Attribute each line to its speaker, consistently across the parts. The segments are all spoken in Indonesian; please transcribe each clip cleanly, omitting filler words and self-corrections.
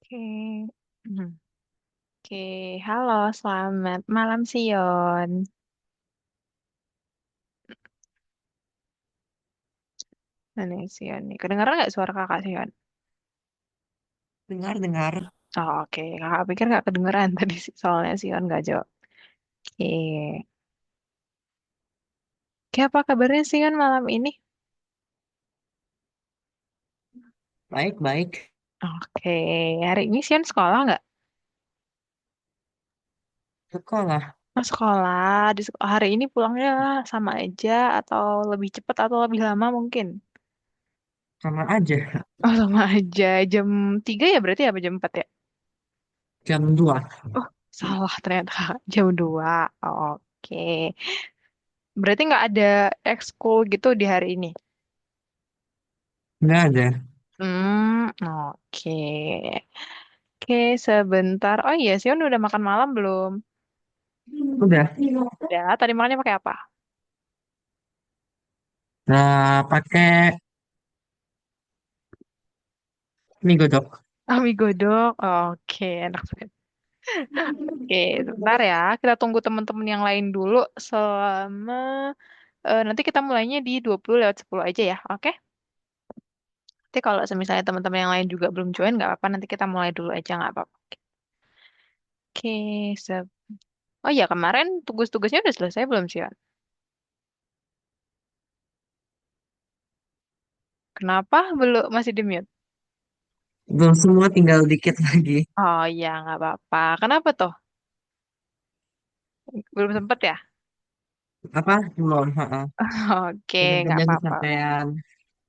Speaker 1: Oke. Hmm. Oke, halo, selamat malam Sion. Nah, nih Sion nih. Kedengaran nggak suara kakak Sion?
Speaker 2: Dengar, dengar.
Speaker 1: Oh, oke, kakak pikir nggak kedengeran tadi sih, soalnya Sion nggak jawab. Oke. Oke, apa kabarnya Sion malam ini?
Speaker 2: Baik, baik.
Speaker 1: Oke, hari ini Sion sekolah nggak?
Speaker 2: Sekolah,
Speaker 1: Oh, sekolah. Hari ini pulangnya sama aja atau lebih cepat atau lebih lama mungkin?
Speaker 2: sama aja.
Speaker 1: Oh, sama aja. Jam 3 ya berarti apa jam 4 ya?
Speaker 2: Jam 2.
Speaker 1: Oh, salah ternyata. Jam 2. Oke. Berarti nggak ada ekskul gitu di hari ini.
Speaker 2: Nggak ada.
Speaker 1: Oke. Oke, sebentar. Oh iya, Sion udah makan malam belum?
Speaker 2: Udah.
Speaker 1: Udah, tadi makannya pakai apa?
Speaker 2: Nah, pakai mie godok.
Speaker 1: Ah, mie godok. Oke, enak banget. Oke, sebentar ya. Kita tunggu teman-teman yang lain dulu selama nanti kita mulainya di 20 lewat 10 aja ya. Oke? Nanti kalau misalnya teman-teman yang lain juga belum join, nggak apa-apa. Nanti kita mulai dulu aja, nggak apa-apa. Oke, oh iya, kemarin tugas-tugasnya udah selesai belum, Sion? Kenapa belum masih di mute?
Speaker 2: Belum semua, tinggal dikit lagi.
Speaker 1: Oh iya, nggak apa-apa. Kenapa tuh? Belum sempet ya?
Speaker 2: Apa? Belum. Ha-ha.
Speaker 1: Oke,
Speaker 2: Banyak
Speaker 1: nggak
Speaker 2: kerjaan
Speaker 1: apa-apa.
Speaker 2: kecapean.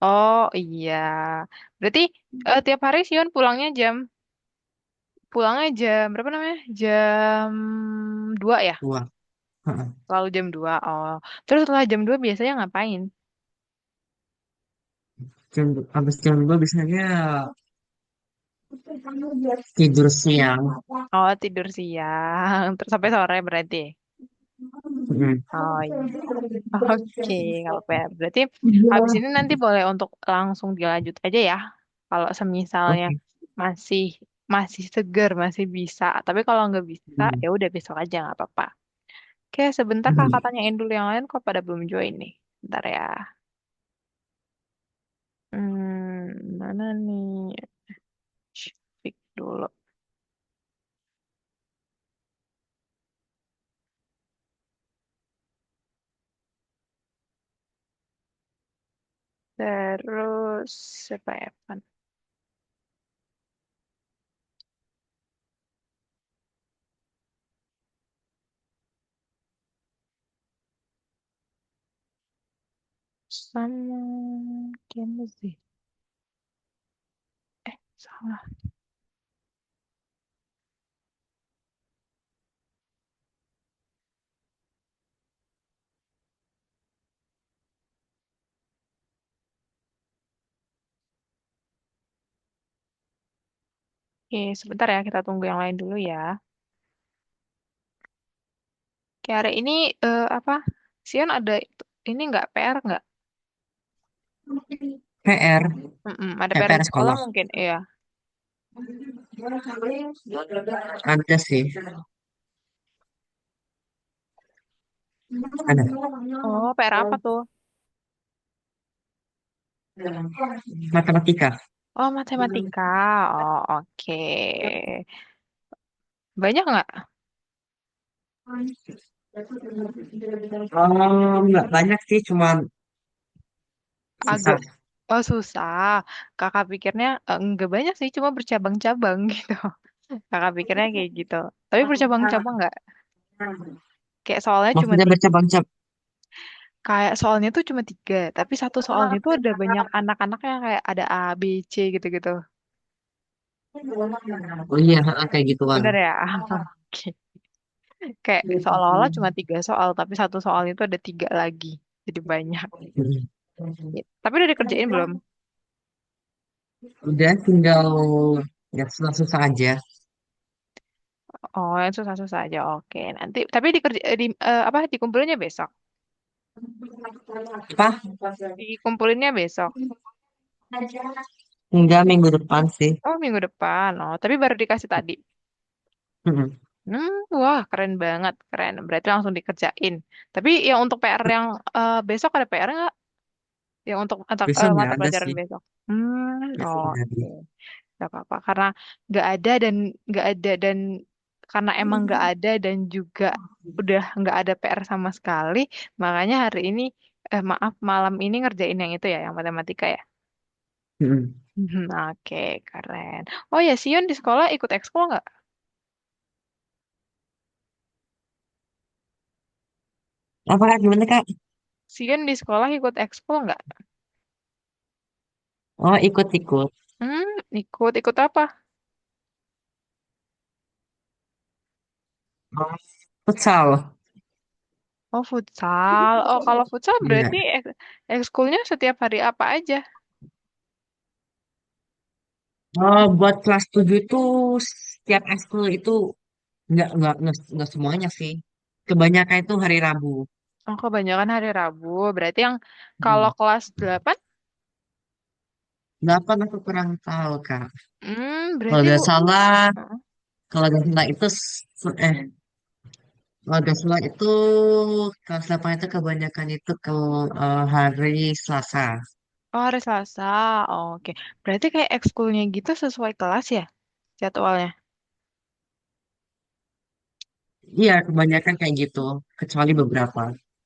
Speaker 1: Oh iya. Berarti tiap hari Sion pulangnya jam berapa namanya? Jam 2 ya?
Speaker 2: Dua. Ha-ha.
Speaker 1: Lalu jam 2. Oh. Terus setelah jam 2 biasanya ngapain?
Speaker 2: Habis jam 2 biasanya tidur siang.
Speaker 1: Oh, tidur siang. Terus sampai sore berarti.
Speaker 2: Mm.
Speaker 1: Oh iya. Oke, kalau apa ya. Berarti habis ini nanti boleh untuk langsung dilanjut aja ya. Kalau semisalnya
Speaker 2: Oke.
Speaker 1: masih masih seger, masih bisa. Tapi kalau nggak bisa,
Speaker 2: Mm.
Speaker 1: ya udah besok aja nggak apa-apa. Oke, sebentar kakak
Speaker 2: Mm.
Speaker 1: tanyain dulu yang lain kok pada belum join nih. Bentar ya. Mana nih? Fix dulu. Terus siapa ya? Sama Kenzi. Salah. Oke, sebentar ya kita tunggu yang lain dulu ya. Oke, hari ini apa? Sian ada ini nggak PR nggak?
Speaker 2: PR.
Speaker 1: Ada PR
Speaker 2: PR
Speaker 1: di sekolah
Speaker 2: sekolah.
Speaker 1: mungkin? Iya.
Speaker 2: Ada sih. Ada.
Speaker 1: Oh, PR apa tuh?
Speaker 2: Matematika.
Speaker 1: Oh, matematika. Oh, oke. Banyak nggak?
Speaker 2: Nggak banyak sih, cuman
Speaker 1: Agak.
Speaker 2: susah.
Speaker 1: Oh, susah. Kakak pikirnya nggak banyak sih, cuma bercabang-cabang gitu. Kakak pikirnya kayak gitu. Tapi bercabang-cabang nggak? Kayak soalnya cuma
Speaker 2: Maksudnya
Speaker 1: tiga.
Speaker 2: bercabang-cabang.
Speaker 1: Kayak soalnya tuh cuma 3. Tapi satu soalnya tuh ada banyak anak-anak yang kayak ada A, B, C gitu-gitu.
Speaker 2: Oh iya, kayak gituan.
Speaker 1: Bener ya? Oke. Kayak seolah-olah cuma 3 soal, tapi satu soal itu ada 3 lagi. Jadi banyak. Ya, tapi udah dikerjain belum?
Speaker 2: Udah tinggal ya susah-susah aja.
Speaker 1: Oh, yang susah-susah aja. Oke, nanti. Tapi apa? Dikumpulinnya besok.
Speaker 2: Apa?
Speaker 1: Dikumpulinnya besok.
Speaker 2: Enggak, minggu depan sih.
Speaker 1: Oh, minggu depan. Oh, tapi baru dikasih tadi.
Speaker 2: Mm-mm.
Speaker 1: Wah, keren banget, keren. Berarti langsung dikerjain. Tapi yang untuk PR yang besok ada PR nggak? Yang untuk
Speaker 2: Besok nggak
Speaker 1: mata
Speaker 2: ada
Speaker 1: pelajaran
Speaker 2: sih.
Speaker 1: besok.
Speaker 2: Besok nggak ada.
Speaker 1: Oke. Gak apa-apa. Karena nggak ada dan nggak ada dan karena emang nggak ada dan juga udah nggak ada PR sama sekali, makanya hari ini, maaf, malam ini ngerjain yang itu ya, yang matematika ya.
Speaker 2: Mm-mm.
Speaker 1: Oke, keren. Oh ya, Sion di sekolah ikut ekskul nggak?
Speaker 2: Apa Kak? Gimana Kak?
Speaker 1: Sion di sekolah ikut ekskul nggak?
Speaker 2: Oh, ikut-ikut.
Speaker 1: Ikut apa?
Speaker 2: Oh, futsal.
Speaker 1: Oh, futsal. Oh, kalau futsal
Speaker 2: Iya.
Speaker 1: berarti ekskulnya setiap hari apa aja?
Speaker 2: Oh, buat kelas 7 itu setiap ekskul itu nggak semuanya sih. Kebanyakan itu hari Rabu.
Speaker 1: Oh, kebanyakan hari Rabu. Berarti yang kalau
Speaker 2: Hmm.
Speaker 1: kelas 8,
Speaker 2: 8 aku kurang tahu Kak. Kalau
Speaker 1: berarti
Speaker 2: nggak salah,
Speaker 1: Heeh.
Speaker 2: kalau nggak salah itu kalau nggak salah itu kelas 8 itu kebanyakan itu ke hari Selasa.
Speaker 1: Oh, hari Selasa. Oke. Berarti kayak ekskulnya gitu sesuai kelas ya jadwalnya?
Speaker 2: Iya, kebanyakan kayak gitu, kecuali beberapa.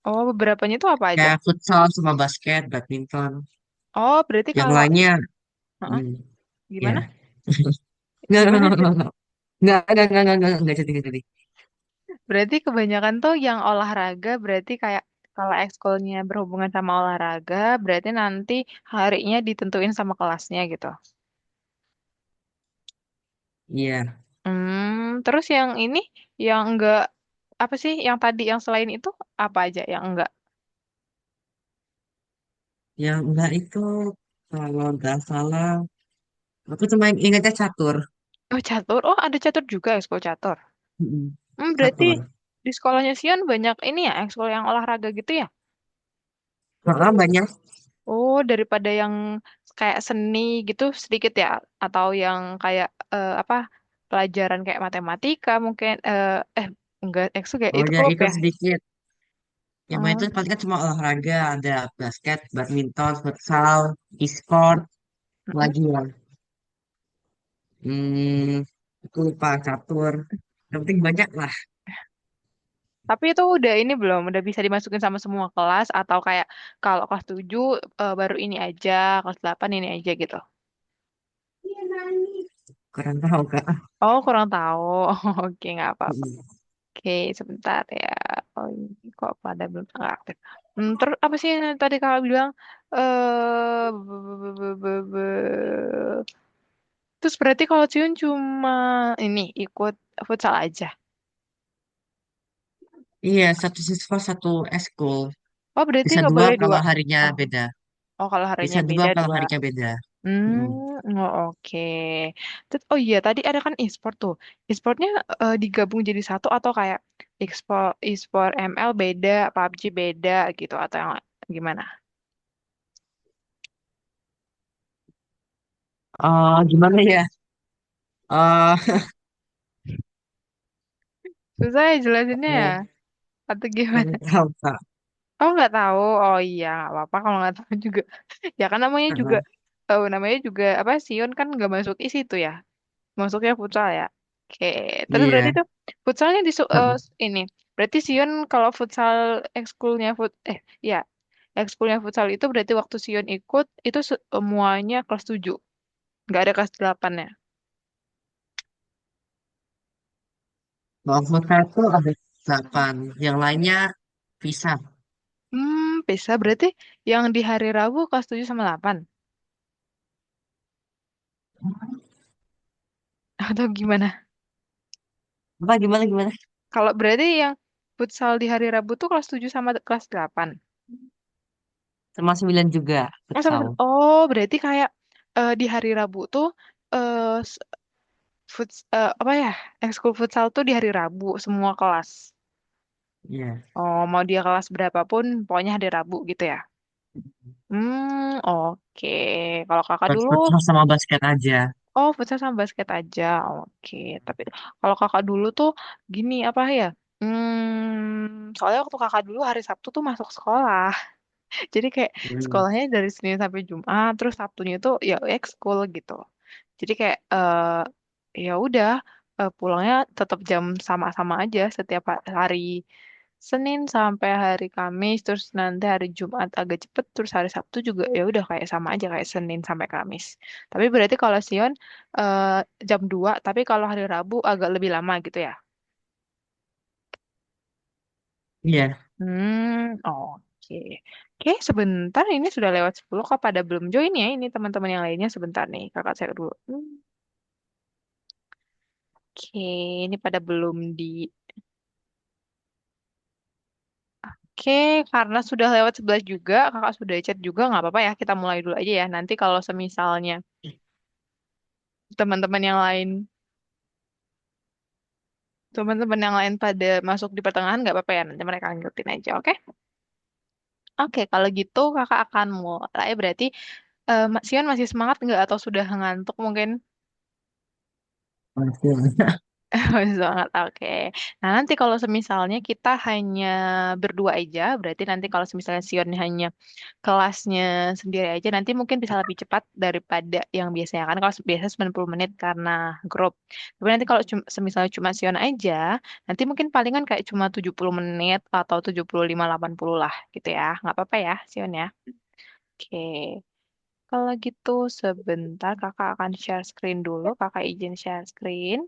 Speaker 1: Oh, beberapanya itu apa aja?
Speaker 2: Kayak futsal sama basket, badminton.
Speaker 1: Oh, berarti
Speaker 2: Yang
Speaker 1: kalau
Speaker 2: lainnya,
Speaker 1: Heeh.
Speaker 2: hmm, ya.
Speaker 1: Gimana?
Speaker 2: Nggak, nggak,
Speaker 1: Gimana,
Speaker 2: nggak,
Speaker 1: Cuk?
Speaker 2: nggak, nggak. Nggak jadi, nggak jadi.
Speaker 1: Berarti kebanyakan tuh yang olahraga berarti kayak kalau ekskulnya berhubungan sama olahraga, berarti nanti harinya ditentuin sama kelasnya gitu.
Speaker 2: Iya,
Speaker 1: Terus yang ini, yang enggak, apa sih, yang tadi yang selain itu apa aja yang enggak?
Speaker 2: yang enggak itu, kalau nggak salah, aku cuma ingatnya catur.
Speaker 1: Oh, catur. Oh, ada catur juga, ekskul catur.
Speaker 2: Mm-mm.
Speaker 1: Berarti
Speaker 2: Catur.
Speaker 1: di sekolahnya Sion banyak ini ya, ekskul yang olahraga gitu ya?
Speaker 2: Karena banyak,
Speaker 1: Oh, daripada yang kayak seni gitu sedikit ya, atau yang kayak apa, pelajaran kayak matematika mungkin, enggak, ekskul kayak
Speaker 2: oh
Speaker 1: itu
Speaker 2: ya
Speaker 1: klub
Speaker 2: itu
Speaker 1: ya.
Speaker 2: sedikit. Yang main itu
Speaker 1: Hmm,
Speaker 2: paling kan cuma olahraga, ada basket, badminton, futsal, e-sport,
Speaker 1: mm-mm.
Speaker 2: lagi ya. Hmm, aku lupa catur. Yang penting banyak lah.
Speaker 1: Tapi itu udah ini belum, udah bisa dimasukin sama semua kelas atau kayak kalau kelas 7 baru ini aja, kelas 8 ini aja gitu.
Speaker 2: Kurang tahu Kak.
Speaker 1: Oh, kurang tahu. Oke, nggak apa-apa.
Speaker 2: Mm.
Speaker 1: Oke, sebentar ya. Oh, ini kok pada belum nggak aktif. Terus apa sih yang tadi kakak bilang? Terus berarti kalau Ciun cuma ini ikut futsal aja.
Speaker 2: Iya, satu siswa satu eskul.
Speaker 1: Oh, berarti
Speaker 2: Bisa
Speaker 1: nggak
Speaker 2: dua
Speaker 1: boleh
Speaker 2: kalau
Speaker 1: dua.
Speaker 2: harinya
Speaker 1: Oh,
Speaker 2: beda.
Speaker 1: oh, kalau harinya
Speaker 2: Bisa dua
Speaker 1: beda
Speaker 2: kalau
Speaker 1: dua.
Speaker 2: harinya beda. Mm-mm.
Speaker 1: Oh, oke. Terus, oh iya, tadi ada kan e-sport tuh. E-sportnya digabung jadi satu atau kayak e-sport ML beda, PUBG beda gitu atau yang gimana?
Speaker 2: Gimana ya? Eh,
Speaker 1: Susah ya jelasinnya ya?
Speaker 2: oh,
Speaker 1: Atau gimana?
Speaker 2: kurang tahu Kak.
Speaker 1: Oh, nggak tahu. Oh iya, nggak apa-apa kalau nggak tahu juga. Ya kan
Speaker 2: Heeh.
Speaker 1: namanya juga apa, Sion kan nggak masuk isi tuh ya. Masuknya futsal ya. Oke, terus berarti
Speaker 2: Iya.
Speaker 1: tuh futsalnya
Speaker 2: Heeh.
Speaker 1: ini. Berarti Sion kalau futsal ekskulnya ya, ekskulnya futsal itu berarti waktu Sion ikut itu semuanya kelas 7. Nggak ada kelas 8 ya.
Speaker 2: Kalau futsal itu ada 8. Yang lainnya pisah.
Speaker 1: Bisa berarti yang di hari Rabu kelas 7 sama 8 atau gimana?
Speaker 2: Apa gimana gimana?
Speaker 1: Kalau berarti yang futsal di hari Rabu tuh kelas 7 sama kelas 8.
Speaker 2: Sama 9 juga futsal.
Speaker 1: Oh, berarti kayak di hari Rabu tuh eh s- apa ya? Ekskul futsal tuh di hari Rabu semua kelas.
Speaker 2: Iya.
Speaker 1: Oh, mau dia kelas berapapun, pokoknya hari Rabu gitu ya. Oke. Kalau kakak dulu,
Speaker 2: Futsal sama basket aja.
Speaker 1: oh futsal sama basket aja. Oke. Tapi kalau kakak dulu tuh gini apa ya? Soalnya waktu kakak dulu hari Sabtu tuh masuk sekolah. Jadi kayak
Speaker 2: Hmm.
Speaker 1: sekolahnya dari Senin sampai Jumat, terus Sabtunya tuh ya ekskul gitu. Jadi kayak ya udah pulangnya tetap jam sama-sama aja setiap hari Senin sampai hari Kamis, terus nanti hari Jumat agak cepet, terus hari Sabtu juga ya udah kayak sama aja kayak Senin sampai Kamis. Tapi berarti kalau Sion eh, jam 2, tapi kalau hari Rabu agak lebih lama gitu ya.
Speaker 2: Iya.
Speaker 1: Oke. Oke, sebentar ini sudah lewat 10 kok pada belum join ya ini teman-teman yang lainnya sebentar nih. Kakak saya dulu. Oke, ini pada belum di. Oke, karena sudah lewat 11 juga, kakak sudah chat juga, nggak apa-apa ya, kita mulai dulu aja ya. Nanti kalau semisalnya teman-teman yang lain, teman-teman yang lain pada masuk di pertengahan, nggak apa-apa ya, nanti mereka lanjutin aja, oke? Oke, kalau gitu kakak akan mulai, berarti Sion masih semangat nggak atau sudah ngantuk mungkin?
Speaker 2: Masih.
Speaker 1: Bagus banget, oke. Nah, nanti kalau semisalnya kita hanya berdua aja, berarti nanti kalau semisalnya Sion hanya kelasnya sendiri aja, nanti mungkin bisa lebih cepat daripada yang biasanya. Kan kalau biasa 90 menit karena grup. Tapi nanti kalau semisalnya cuma Sion aja, nanti mungkin palingan kayak cuma 70 menit atau 75-80 lah gitu ya. Nggak apa-apa ya, Sion ya. Oke. Kalau gitu sebentar kakak akan share screen dulu. Kakak izin share screen.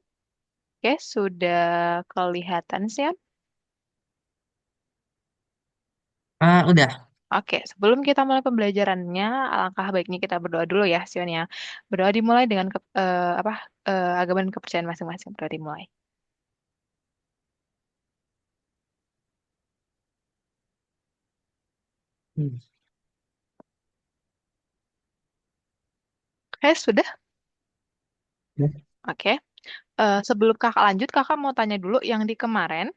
Speaker 1: Oke, sudah kelihatan sih.
Speaker 2: Ah, udah.
Speaker 1: Oke, sebelum kita mulai pembelajarannya, alangkah baiknya kita berdoa dulu ya, Sion ya. Berdoa dimulai dengan apa agama dan kepercayaan masing-masing. Berdoa dimulai.
Speaker 2: Hmm.
Speaker 1: Oke, sudah.
Speaker 2: Ya.
Speaker 1: Oke. Sebelum kakak lanjut, kakak mau tanya dulu yang di kemarin.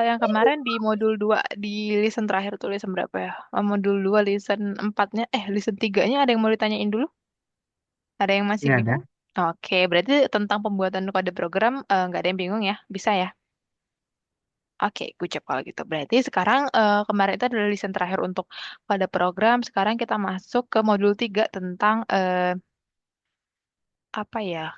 Speaker 1: Yang kemarin di modul 2 di listen terakhir tuh listen berapa ya? Modul 2 listen 4-nya, listen 3-nya ada yang mau ditanyain dulu? Ada yang masih
Speaker 2: Nggak ada.
Speaker 1: bingung? Oke, berarti tentang pembuatan kode program nggak ada yang bingung ya? Bisa ya? Oke, good job kalau gitu. Berarti sekarang kemarin itu adalah listen terakhir untuk pada program. Sekarang kita masuk ke modul 3 tentang apa ya?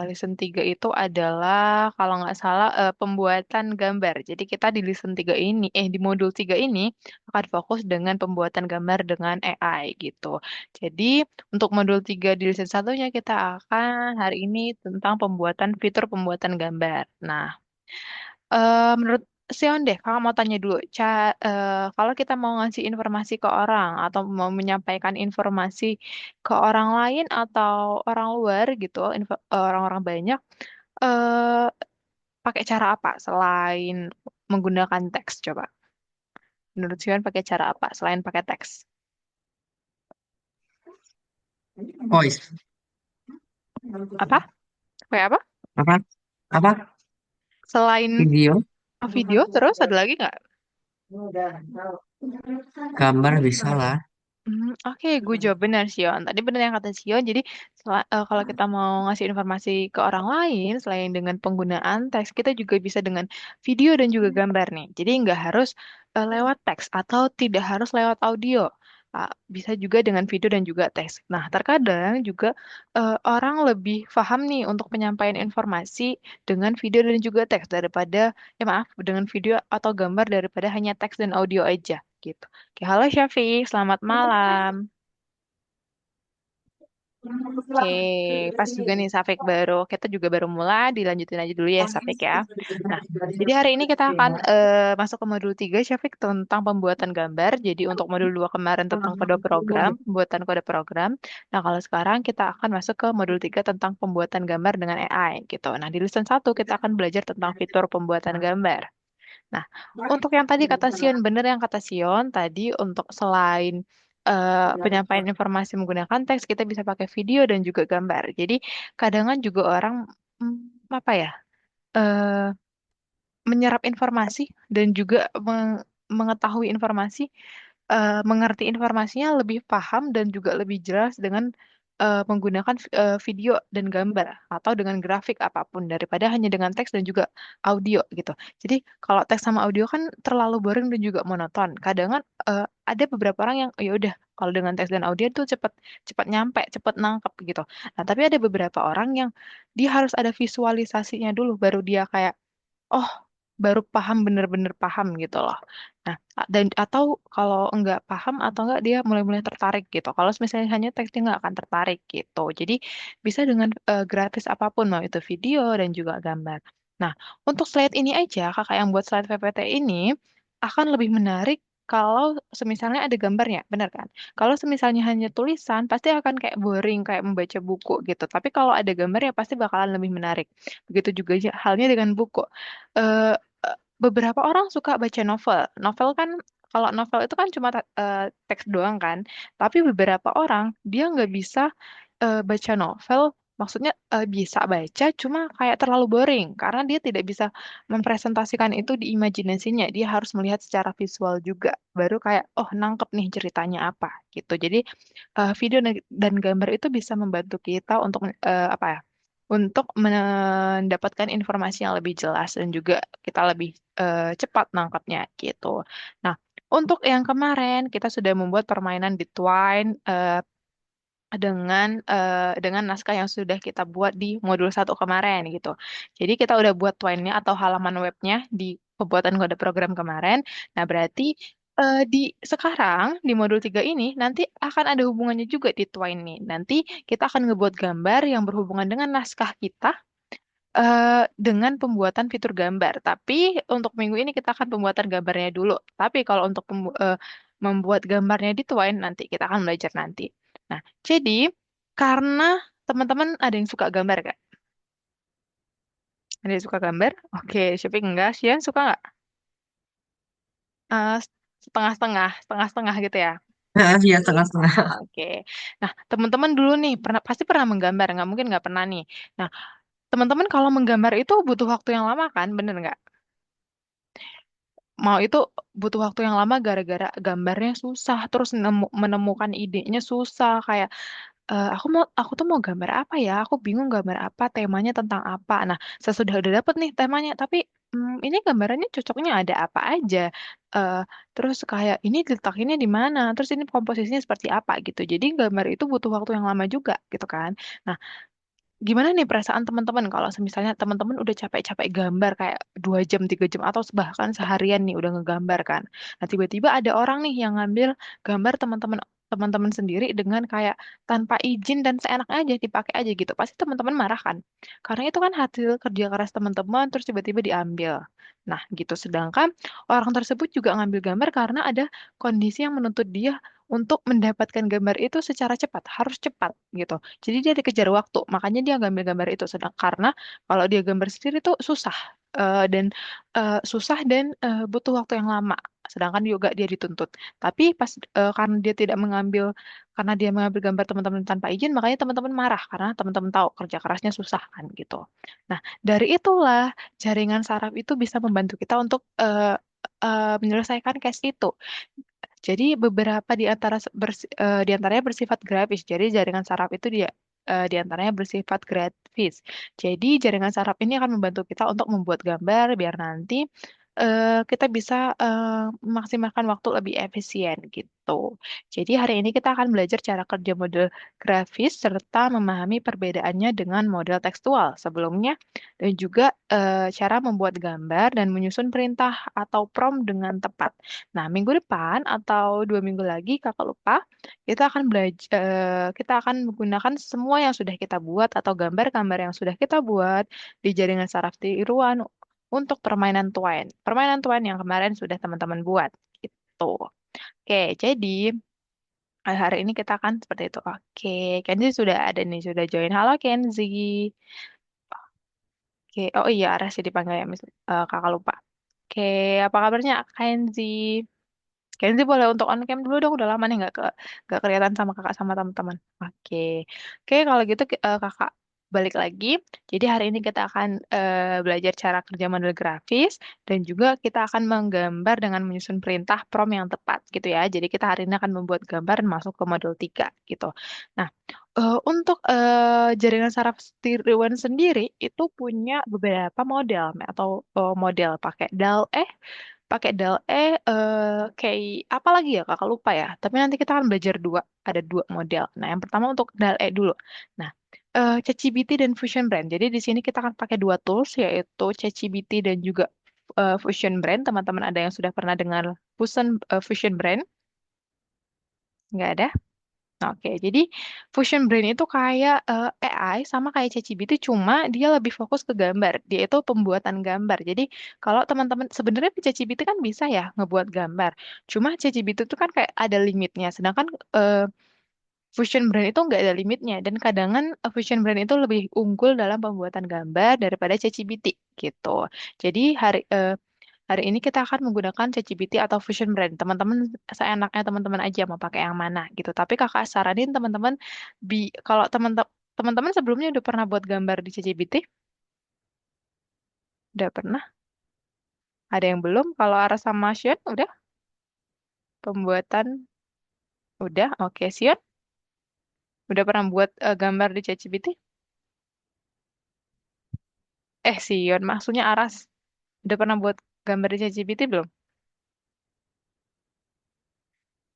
Speaker 1: Listen 3 itu adalah kalau nggak salah pembuatan gambar. Jadi kita di listen 3 ini, di modul 3 ini akan fokus dengan pembuatan gambar dengan AI gitu. Jadi untuk modul 3 di listen satunya kita akan hari ini tentang pembuatan fitur pembuatan gambar. Nah, menurut Sion deh, kakak mau tanya dulu, kalau kita mau ngasih informasi ke orang atau mau menyampaikan informasi ke orang lain atau orang luar gitu, orang-orang banyak, eh, pakai cara apa selain menggunakan teks? Coba, menurut Sion pakai cara apa selain pakai teks?
Speaker 2: Voice.
Speaker 1: Apa? Kayak apa?
Speaker 2: Apa? Apa?
Speaker 1: Selain
Speaker 2: Video.
Speaker 1: video, terus ada lagi nggak?
Speaker 2: Gambar bisa lah.
Speaker 1: Oke, gue jawab benar Sion. Tadi benar yang kata Sion. Jadi kalau kita mau ngasih informasi ke orang lain selain dengan penggunaan teks, kita juga bisa dengan video dan juga gambar nih. Jadi nggak harus lewat teks atau tidak harus lewat audio. Bisa juga dengan video dan juga teks. Nah, terkadang juga orang lebih paham nih untuk penyampaian informasi dengan video dan juga teks daripada, ya maaf, dengan video atau gambar daripada hanya teks dan audio aja gitu. Oke, halo Syafiq, selamat malam. Oke, pas juga nih Syafiq baru, kita juga baru mulai, dilanjutin aja dulu ya Syafiq ya. Nah, jadi hari ini kita akan masuk ke modul 3 Syafiq tentang pembuatan gambar. Jadi untuk modul 2 kemarin tentang kode program, pembuatan kode program. Nah, kalau sekarang kita akan masuk ke modul 3 tentang pembuatan gambar dengan AI gitu. Nah, di lesson 1 kita akan belajar tentang fitur pembuatan gambar. Nah, untuk yang tadi kata Sion, bener yang kata Sion, tadi untuk selain penyampaian informasi menggunakan teks, kita bisa pakai video dan juga gambar. Jadi, kadang juga orang, apa ya, eh, menyerap informasi dan juga mengetahui informasi mengerti informasinya lebih paham dan juga lebih jelas dengan menggunakan video dan gambar atau dengan grafik apapun daripada hanya dengan teks dan juga audio gitu. Jadi kalau teks sama audio kan terlalu boring dan juga monoton. Kadang kan ada beberapa orang yang ya udah kalau dengan teks dan audio tuh cepat cepat nyampe, cepat nangkep gitu. Nah, tapi ada beberapa orang yang dia harus ada visualisasinya dulu baru dia kayak oh baru paham bener-bener paham gitu loh. Nah, dan atau kalau enggak paham atau enggak dia mulai-mulai tertarik gitu. Kalau misalnya hanya teks dia nggak akan tertarik gitu. Jadi bisa dengan gratis apapun mau itu video dan juga gambar. Nah, untuk slide ini aja kakak yang buat slide PPT ini akan lebih menarik kalau semisalnya ada gambarnya, benar kan? Kalau semisalnya hanya tulisan, pasti akan kayak boring, kayak membaca buku gitu. Tapi kalau ada gambarnya, pasti bakalan lebih menarik. Begitu juga halnya dengan buku eh, beberapa orang suka baca novel. Novel kan kalau novel itu kan cuma teks doang kan. Tapi beberapa orang dia nggak bisa baca novel. Maksudnya bisa baca, cuma kayak terlalu boring karena dia tidak bisa mempresentasikan itu di imajinasinya. Dia harus melihat secara visual juga. Baru kayak, oh nangkep nih ceritanya apa gitu. Jadi video dan gambar itu bisa membantu kita untuk apa ya? Untuk mendapatkan informasi yang lebih jelas dan juga kita lebih cepat nangkapnya gitu. Nah, untuk yang kemarin kita sudah membuat permainan di Twine dengan naskah yang sudah kita buat di modul 1 kemarin gitu. Jadi kita udah buat Twine-nya atau halaman webnya di pembuatan kode program kemarin. Nah, berarti di sekarang di modul 3 ini nanti akan ada hubungannya juga di Twine nih. Nanti kita akan ngebuat gambar yang berhubungan dengan naskah kita dengan pembuatan fitur gambar. Tapi untuk minggu ini kita akan pembuatan gambarnya dulu. Tapi kalau untuk membuat gambarnya di Twine nanti kita akan belajar nanti. Nah, jadi karena teman-teman ada yang suka gambar gak? Ada yang suka gambar? Oke, Syafik enggak. Sian suka nggak? Eh, setengah-setengah, setengah-setengah gitu ya.
Speaker 2: Nah, ya tengah-tengah.
Speaker 1: Oke. Nah, teman-teman dulu nih pasti pernah menggambar, nggak mungkin nggak pernah nih. Nah, teman-teman kalau menggambar itu butuh waktu yang lama kan, bener nggak? Mau itu butuh waktu yang lama gara-gara gambarnya susah, terus menemukan idenya susah. Kayak aku tuh mau gambar apa ya? Aku bingung gambar apa, temanya tentang apa. Nah, sesudah udah dapet nih temanya, tapi ini gambarannya cocoknya ada apa aja. Eh, terus kayak ini letaknya di mana? Terus ini komposisinya seperti apa gitu. Jadi gambar itu butuh waktu yang lama juga gitu kan. Nah, gimana nih perasaan teman-teman kalau misalnya teman-teman udah capek-capek gambar kayak 2 jam, 3 jam atau bahkan seharian nih udah ngegambar kan. Nah tiba-tiba ada orang nih yang ngambil gambar teman-teman sendiri dengan kayak tanpa izin dan seenaknya aja dipakai aja gitu. Pasti teman-teman marah kan. Karena itu kan hasil kerja keras teman-teman terus tiba-tiba diambil. Nah gitu. Sedangkan orang tersebut juga ngambil gambar karena ada kondisi yang menuntut dia untuk mendapatkan gambar itu secara cepat, harus cepat gitu. Jadi dia dikejar waktu, makanya dia ngambil gambar itu. Sedang karena kalau dia gambar sendiri tuh susah dan susah dan butuh waktu yang lama. Sedangkan juga dia dituntut. Tapi pas karena dia tidak mengambil, karena dia mengambil gambar teman-teman tanpa izin, makanya teman-teman marah karena teman-teman tahu kerja kerasnya susah kan gitu. Nah dari itulah jaringan saraf itu bisa membantu kita untuk menyelesaikan case itu. Jadi beberapa di antaranya bersifat grafis. Jadi jaringan saraf itu dia di antaranya bersifat grafis. Jadi jaringan saraf ini akan membantu kita untuk membuat gambar biar nanti kita bisa memaksimalkan waktu lebih efisien gitu. Jadi hari ini kita akan belajar cara kerja model grafis serta memahami perbedaannya dengan model tekstual sebelumnya dan juga cara membuat gambar dan menyusun perintah atau prompt dengan tepat. Nah, minggu depan atau 2 minggu lagi, kakak lupa, kita akan kita akan menggunakan semua yang sudah kita buat atau gambar-gambar yang sudah kita buat di jaringan saraf tiruan untuk permainan Twine. Permainan Twine yang kemarin sudah teman-teman buat. Gitu. Oke, jadi hari ini kita akan seperti itu. Oke, Kenzi sudah ada nih, sudah join. Halo Kenzi. Oke, oh iya, Aras ya dipanggil ya, kakak lupa. Oke, apa kabarnya Kenzi? Kenzi boleh untuk on cam dulu dong, udah lama nih nggak kelihatan sama kakak sama teman-teman. Oke, oke kalau gitu kakak. balik lagi. Jadi hari ini kita akan belajar cara kerja model grafis dan juga kita akan menggambar dengan menyusun perintah prompt yang tepat gitu ya. Jadi kita hari ini akan membuat gambar dan masuk ke model 3 gitu. Nah, untuk jaringan saraf tiruan sendiri itu punya beberapa model atau model pakai DAL-E, kayak apa lagi ya kakak lupa ya. Tapi nanti kita akan belajar ada dua model. Nah, yang pertama untuk DAL-E dulu. Nah, ChatGPT dan Fusion Brand. Jadi di sini kita akan pakai dua tools yaitu ChatGPT dan juga Fusion Brand. Teman-teman ada yang sudah pernah dengar Fusion Brand? Nggak ada? Oke, jadi Fusion Brain itu kayak AI sama kayak ChatGPT, cuma dia lebih fokus ke gambar. Dia itu pembuatan gambar. Jadi kalau teman-teman sebenarnya di ChatGPT kan bisa ya ngebuat gambar. Cuma ChatGPT itu kan kayak ada limitnya. Sedangkan Fusion Brain itu nggak ada limitnya. Dan kadang Fusion Brain itu lebih unggul dalam pembuatan gambar daripada ChatGPT gitu. Jadi hari ini kita akan menggunakan ChatGPT atau Fusion Brand. Teman-teman, seenaknya teman-teman aja mau pakai yang mana gitu. Tapi kakak saranin teman-teman, kalau teman-teman sebelumnya udah pernah buat gambar di ChatGPT? Udah pernah? Ada yang belum? Kalau Aras sama Sion, udah? Pembuatan, udah? Oke, Sion, udah pernah buat gambar di ChatGPT? Sion, maksudnya Aras. Udah pernah buat gambar di ChatGPT belum?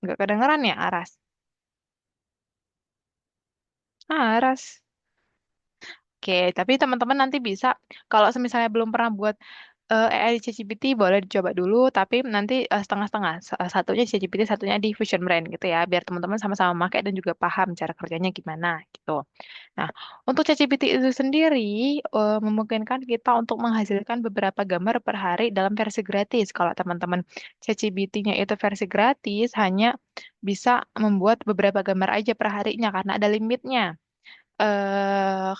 Speaker 1: Nggak kedengeran ya, Aras? Aras. Oke, tapi teman-teman nanti bisa, kalau misalnya belum pernah buat AI di ChatGPT boleh dicoba dulu, tapi nanti setengah-setengah. Satunya di ChatGPT, satunya di Fusion Brand gitu ya, biar teman-teman sama-sama pakai dan juga paham cara kerjanya gimana gitu. Nah, untuk ChatGPT itu sendiri memungkinkan kita untuk menghasilkan beberapa gambar per hari dalam versi gratis. Kalau teman-teman ChatGPT-nya itu versi gratis, hanya bisa membuat beberapa gambar aja per harinya karena ada limitnya.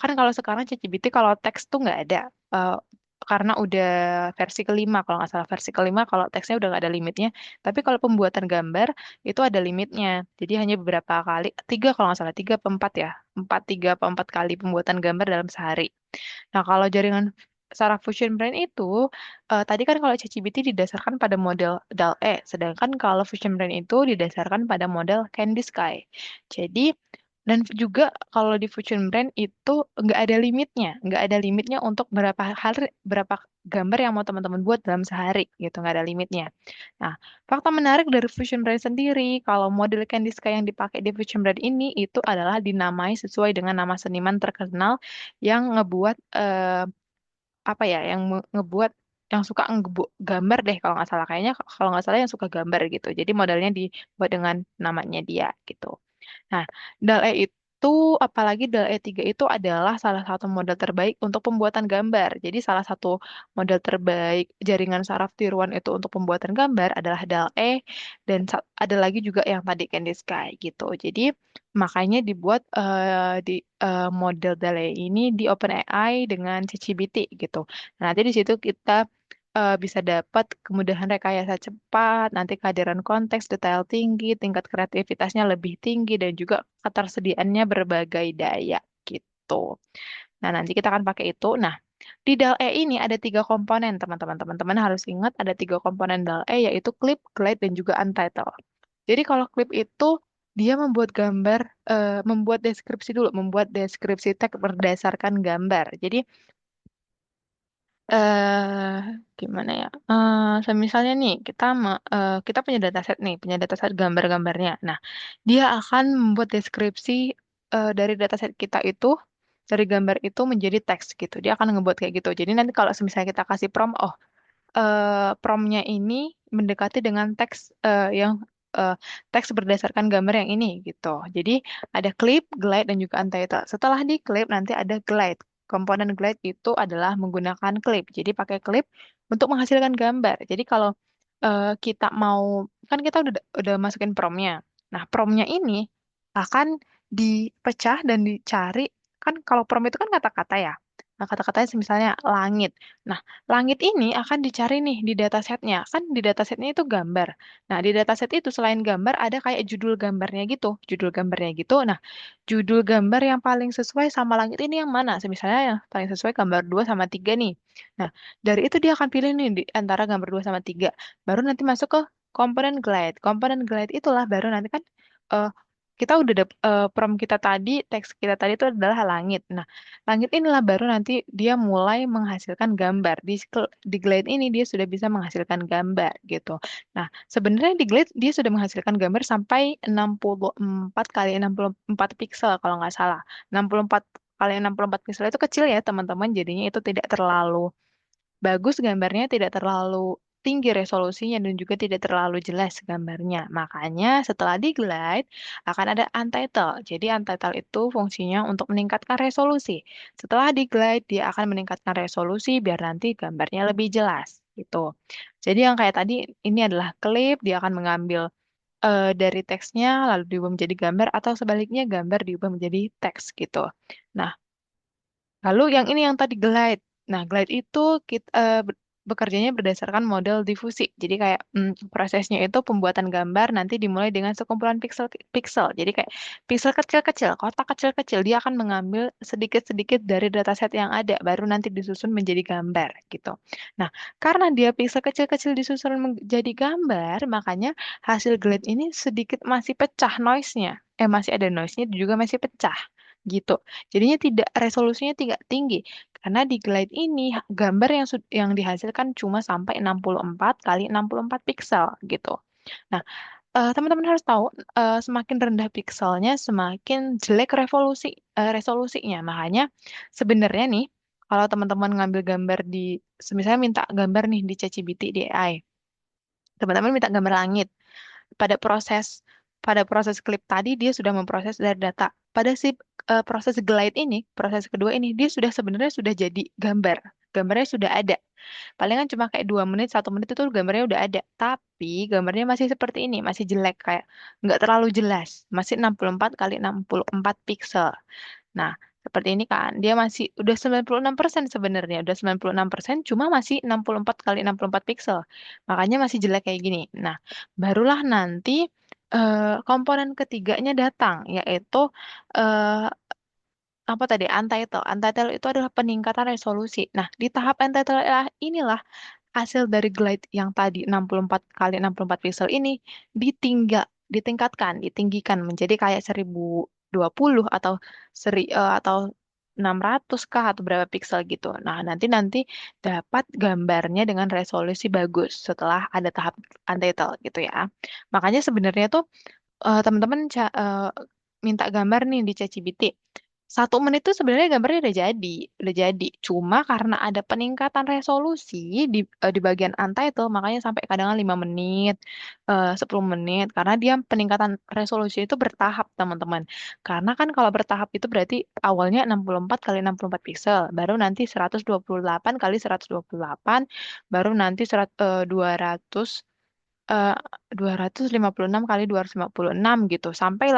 Speaker 1: Kan kalau sekarang ChatGPT kalau teks tuh nggak ada. Eh, karena udah versi kelima, kalau nggak salah versi kelima, kalau teksnya udah nggak ada limitnya. Tapi kalau pembuatan gambar itu ada limitnya. Jadi hanya beberapa kali, tiga kalau nggak salah, tiga atau empat ya, tiga atau empat kali pembuatan gambar dalam sehari. Nah, kalau jaringan saraf Fusion Brain itu, tadi kan kalau ChatGPT didasarkan pada model DAL-E, sedangkan kalau Fusion Brain itu didasarkan pada model Candy Sky. Jadi, dan juga kalau di Fusion Brain itu nggak ada limitnya, nggak ada limitnya untuk berapa gambar yang mau teman-teman buat dalam sehari, gitu, nggak ada limitnya. Nah, fakta menarik dari Fusion Brain sendiri, kalau model Candy Sky yang dipakai di Fusion Brain ini itu adalah dinamai sesuai dengan nama seniman terkenal yang ngebuat apa ya, ngebuat yang suka gambar deh kalau nggak salah, kayaknya kalau nggak salah yang suka gambar gitu. Jadi modelnya dibuat dengan namanya dia gitu. Nah, DAL-E itu, apalagi DAL-E 3 itu adalah salah satu model terbaik untuk pembuatan gambar. Jadi salah satu model terbaik jaringan saraf tiruan itu untuk pembuatan gambar adalah DAL-E dan ada lagi juga yang tadi Candy Sky gitu. Jadi makanya dibuat di model DAL-E ini di OpenAI dengan ChatGPT gitu. Nah, nanti di situ kita bisa dapat kemudahan rekayasa cepat, nanti kehadiran konteks, detail tinggi, tingkat kreativitasnya lebih tinggi, dan juga ketersediaannya berbagai daya gitu. Nah, nanti kita akan pakai itu. Nah, di DAL-E ini ada tiga komponen, teman-teman. Teman-teman harus ingat ada tiga komponen DAL-E, yaitu clip, glide, dan juga untitled. Jadi kalau clip itu dia membuat deskripsi dulu, membuat deskripsi teks berdasarkan gambar. Jadi eh gimana ya? Misalnya nih kita punya dataset nih, punya dataset gambar-gambarnya. Nah, dia akan membuat deskripsi dari dataset kita itu dari gambar itu menjadi teks gitu. Dia akan ngebuat kayak gitu. Jadi nanti kalau misalnya kita kasih prompt, promptnya ini mendekati dengan teks yang teks berdasarkan gambar yang ini gitu. Jadi ada clip, glide, dan juga untitled. Setelah di clip nanti ada glide. Komponen glide itu adalah menggunakan clip. Jadi pakai clip untuk menghasilkan gambar. Jadi kalau kita mau, kan kita udah masukin promptnya. Nah, promptnya ini akan dipecah dan dicari. Kan kalau prompt itu kan kata-kata ya. Nah, kata-katanya misalnya langit. Nah, langit ini akan dicari nih di datasetnya. Kan di datasetnya itu gambar. Nah, di dataset itu selain gambar ada kayak judul gambarnya gitu. Judul gambarnya gitu. Nah, judul gambar yang paling sesuai sama langit ini yang mana? Misalnya yang paling sesuai gambar 2 sama 3 nih. Nah, dari itu dia akan pilih nih di antara gambar 2 sama 3. Baru nanti masuk ke komponen glide. Komponen glide itulah baru nanti kan eh, kita udah prompt kita tadi, teks kita tadi itu adalah langit. Nah, langit inilah baru nanti dia mulai menghasilkan gambar. Di glide ini dia sudah bisa menghasilkan gambar gitu. Nah, sebenarnya di Glade dia sudah menghasilkan gambar sampai 64 kali 64 piksel kalau nggak salah. 64 kali 64 piksel itu kecil ya teman-teman, jadinya itu tidak terlalu bagus gambarnya, tidak terlalu tinggi resolusinya dan juga tidak terlalu jelas gambarnya. Makanya setelah di Glide akan ada Untitled. Jadi Untitled itu fungsinya untuk meningkatkan resolusi. Setelah di Glide dia akan meningkatkan resolusi biar nanti gambarnya lebih jelas gitu. Jadi yang kayak tadi ini adalah klip, dia akan mengambil dari teksnya lalu diubah menjadi gambar atau sebaliknya gambar diubah menjadi teks gitu. Nah, lalu yang ini yang tadi glide. Nah, glide itu kita bekerjanya berdasarkan model difusi. Jadi kayak prosesnya itu pembuatan gambar nanti dimulai dengan sekumpulan pixel. Jadi kayak pixel kecil-kecil, kotak kecil-kecil. Dia akan mengambil sedikit-sedikit dari dataset yang ada, baru nanti disusun menjadi gambar gitu. Nah, karena dia pixel kecil-kecil disusun menjadi gambar, makanya hasil glide ini sedikit masih pecah noise-nya. Masih ada noise-nya juga masih pecah gitu. Jadinya tidak resolusinya tidak tinggi karena di Glide ini gambar yang dihasilkan cuma sampai 64 kali 64 piksel gitu. Nah, teman-teman harus tahu semakin rendah pikselnya semakin jelek resolusinya. Makanya sebenarnya nih kalau teman-teman ngambil gambar misalnya minta gambar nih di ChatGPT di AI, teman-teman minta gambar langit pada proses klip tadi dia sudah memproses dari data. Pada proses glide ini, proses kedua ini dia sudah sebenarnya sudah jadi gambar. Gambarnya sudah ada. Palingan cuma kayak 2 menit, 1 menit itu gambarnya udah ada. Tapi gambarnya masih seperti ini, masih jelek kayak nggak terlalu jelas. Masih 64 kali 64 piksel. Nah, seperti ini kan, dia masih udah 96% sebenarnya, udah 96%, cuma masih 64 kali 64 piksel. Makanya masih jelek kayak gini. Nah, barulah nanti komponen ketiganya datang, yaitu eh, apa tadi? Untitled. Untitled itu adalah peningkatan resolusi. Nah, di tahap untitled inilah hasil dari glide yang tadi 64 kali 64 pixel ini ditinggikan menjadi kayak 1020 atau atau 600 kah atau berapa pixel gitu. Nah, nanti dapat gambarnya dengan resolusi bagus setelah ada tahap untitled gitu ya. Makanya sebenarnya tuh teman-teman minta gambar nih di ChatGPT. 1 menit itu sebenarnya gambarnya udah jadi. Cuma karena ada peningkatan resolusi di bagian untitled, makanya sampai kadang 5 menit, 10 menit, karena dia peningkatan resolusi itu bertahap, teman-teman. Karena kan kalau bertahap itu berarti awalnya 64 kali 64 piksel, baru nanti 128 kali 128, baru nanti 200 256 kali 256 gitu. Sampai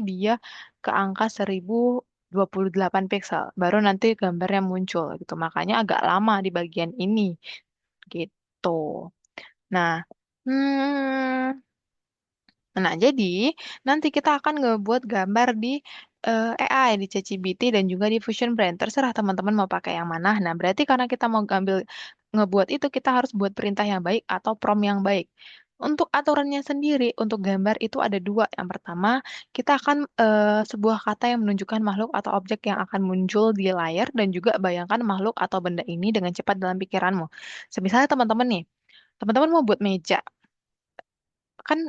Speaker 1: dia ke angka 1028 piksel. Baru nanti gambarnya muncul gitu. Makanya agak lama di bagian ini gitu. Nah, hmm, nah, jadi nanti kita akan ngebuat gambar di AI, di ChatGPT dan juga di Fusion Brand. Terserah teman-teman mau pakai yang mana. Nah, berarti karena kita mau ngebuat itu, kita harus buat perintah yang baik atau prompt yang baik. Untuk aturannya sendiri, untuk gambar itu ada dua. Yang pertama, kita akan sebuah kata yang menunjukkan makhluk atau objek yang akan muncul di layar dan juga bayangkan makhluk atau benda ini dengan cepat dalam pikiranmu. Misalnya teman-teman nih, teman-teman mau buat meja kan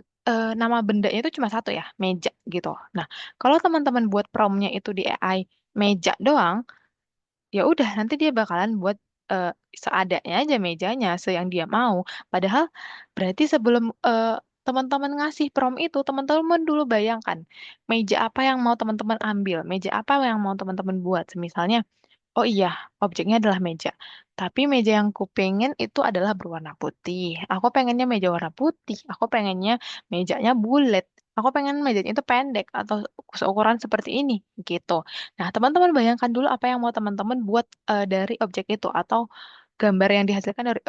Speaker 1: nama bendanya itu cuma satu ya, meja gitu. Nah, kalau teman-teman buat promnya itu di AI meja doang, ya udah nanti dia bakalan buat eh, seadanya aja mejanya, yang dia mau. Padahal berarti sebelum teman-teman ngasih prompt itu, teman-teman dulu bayangkan meja apa yang mau teman-teman ambil, meja apa yang mau teman-teman buat. Misalnya, oh iya, objeknya adalah meja. Tapi meja yang ku pengen itu adalah berwarna putih. Aku pengennya meja warna putih. Aku pengennya mejanya bulat. Aku pengen mejanya itu pendek atau seukuran seperti ini gitu. Nah, teman-teman bayangkan dulu apa yang mau teman-teman buat dari objek itu atau gambar yang dihasilkan dari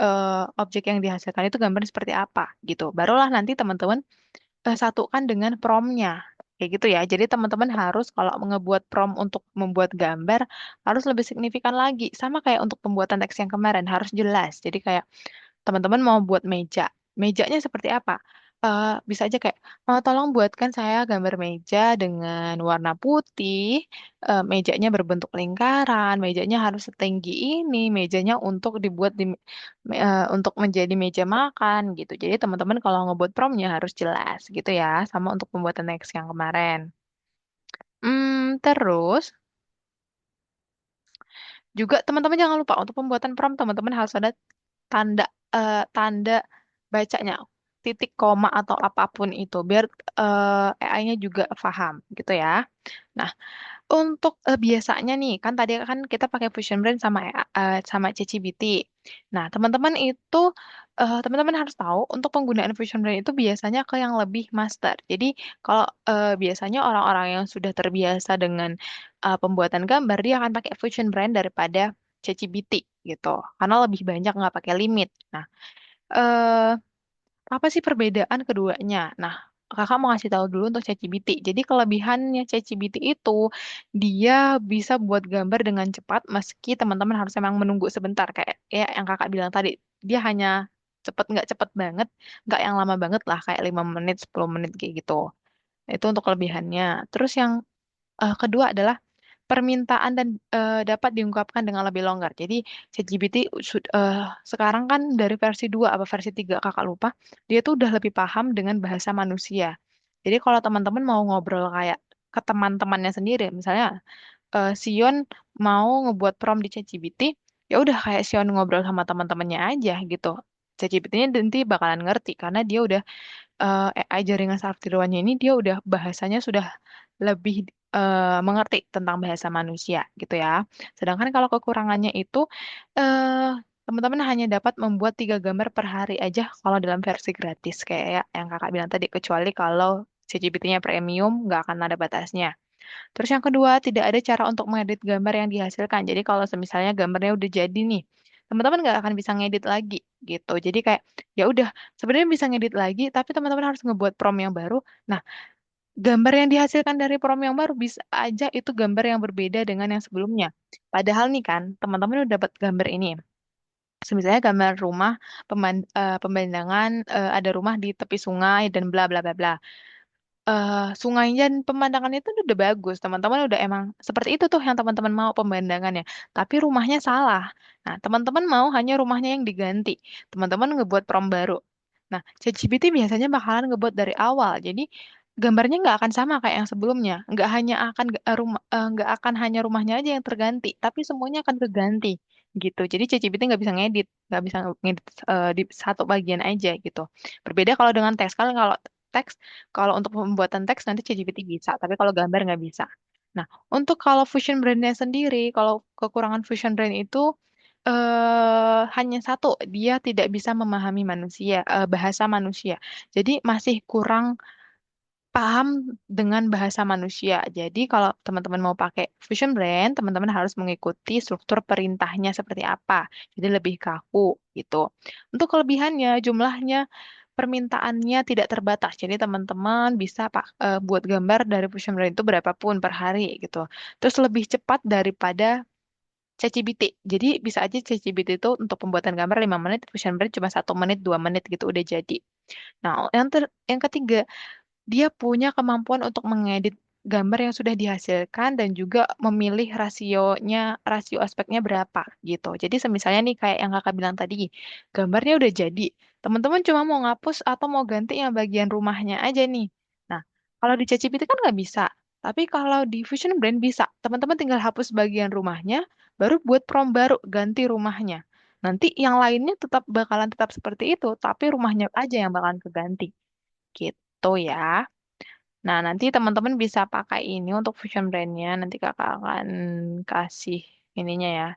Speaker 1: objek yang dihasilkan itu gambar seperti apa gitu. Barulah nanti teman-teman satukan dengan promnya. Kayak gitu ya. Jadi teman-teman harus kalau ngebuat prom untuk membuat gambar harus lebih signifikan lagi. Sama kayak untuk pembuatan teks yang kemarin harus jelas. Jadi kayak teman-teman mau buat meja. Mejanya seperti apa? Bisa aja kayak, tolong buatkan saya gambar meja dengan warna putih, mejanya berbentuk lingkaran, mejanya harus setinggi ini, mejanya untuk dibuat untuk menjadi meja makan gitu. Jadi teman-teman kalau ngebuat promnya harus jelas gitu ya, sama untuk pembuatan teks yang kemarin. Terus juga teman-teman jangan lupa untuk pembuatan prom teman-teman harus ada tanda tanda bacanya, titik koma atau apapun itu biar AI-nya juga paham gitu ya. Nah, untuk biasanya nih kan tadi kan kita pakai Fusion Brain sama sama ChatGPT. Nah, teman-teman itu teman-teman harus tahu untuk penggunaan Fusion Brain itu biasanya ke yang lebih master. Jadi kalau biasanya orang-orang yang sudah terbiasa dengan pembuatan gambar dia akan pakai Fusion Brain daripada ChatGPT gitu. Karena lebih banyak nggak pakai limit. Nah, eh apa sih perbedaan keduanya? Nah, kakak mau ngasih tahu dulu untuk ChatGPT. Jadi kelebihannya ChatGPT itu dia bisa buat gambar dengan cepat meski teman-teman harus emang menunggu sebentar kayak yang kakak bilang tadi. Dia hanya cepet banget, nggak yang lama banget lah kayak 5 menit, 10 menit kayak gitu. Itu untuk kelebihannya. Terus yang kedua adalah permintaan dan dapat diungkapkan dengan lebih longgar. Jadi ChatGPT sekarang kan dari versi 2 apa versi 3 kakak lupa, dia tuh udah lebih paham dengan bahasa manusia. Jadi kalau teman-teman mau ngobrol kayak ke teman-temannya sendiri, misalnya Sion mau ngebuat prompt di ChatGPT, ya udah kayak Sion ngobrol sama teman-temannya aja gitu. ChatGPT-nya nanti bakalan ngerti karena dia udah AI jaringan saraf tiruannya ini dia udah bahasanya sudah lebih mengerti tentang bahasa manusia gitu ya. Sedangkan kalau kekurangannya itu eh teman-teman hanya dapat membuat 3 gambar per hari aja kalau dalam versi gratis kayak yang kakak bilang tadi kecuali kalau ChatGPT-nya premium nggak akan ada batasnya. Terus yang kedua, tidak ada cara untuk mengedit gambar yang dihasilkan. Jadi kalau misalnya gambarnya udah jadi nih, teman-teman nggak akan bisa ngedit lagi gitu. Jadi kayak ya udah sebenarnya bisa ngedit lagi, tapi teman-teman harus ngebuat prompt yang baru. Nah, gambar yang dihasilkan dari prompt yang baru bisa aja itu gambar yang berbeda dengan yang sebelumnya. Padahal nih kan, teman-teman udah dapat gambar ini. Misalnya gambar rumah, pemandangan ada rumah di tepi sungai dan bla bla bla bla sungai dan pemandangan itu udah bagus. Teman-teman udah emang seperti itu tuh yang teman-teman mau pemandangannya. Tapi rumahnya salah. Nah, teman-teman mau hanya rumahnya yang diganti. Teman-teman ngebuat prompt baru. Nah, ChatGPT biasanya bakalan ngebuat dari awal. Jadi gambarnya nggak akan sama kayak yang sebelumnya. Nggak akan hanya rumahnya aja yang terganti, tapi semuanya akan keganti gitu. Jadi ChatGPT nggak bisa ngedit, nggak bisa ngedit di satu bagian aja gitu. Berbeda kalau dengan teks. Kalau teks kalau untuk pembuatan teks nanti ChatGPT bisa, tapi kalau gambar nggak bisa. Nah, untuk kalau Fusion Brain-nya sendiri, kalau kekurangan Fusion Brain itu hanya satu, dia tidak bisa memahami manusia, bahasa manusia. Jadi masih kurang paham dengan bahasa manusia. Jadi kalau teman-teman mau pakai Fusion Brain, teman-teman harus mengikuti struktur perintahnya seperti apa. Jadi lebih kaku gitu. Untuk kelebihannya, jumlahnya permintaannya tidak terbatas. Jadi teman-teman bisa buat gambar dari Fusion Brain itu berapapun per hari gitu. Terus lebih cepat daripada ChatGPT. Jadi bisa aja ChatGPT itu untuk pembuatan gambar 5 menit, Fusion Brain cuma 1 menit, 2 menit gitu udah jadi. Nah, yang ketiga, dia punya kemampuan untuk mengedit gambar yang sudah dihasilkan dan juga memilih rasio aspeknya berapa gitu. Jadi semisalnya nih kayak yang kakak bilang tadi, gambarnya udah jadi. Teman-teman cuma mau ngapus atau mau ganti yang bagian rumahnya aja nih. Nah, kalau di ChatGPT kan nggak bisa. Tapi kalau di Fusion Brain bisa. Teman-teman tinggal hapus bagian rumahnya, baru buat prompt baru ganti rumahnya. Nanti yang lainnya tetap seperti itu, tapi rumahnya aja yang bakalan keganti. Gitu ya. Nah, nanti teman-teman bisa pakai ini untuk Fusion Brand-nya. Nanti kakak akan kasih ininya ya.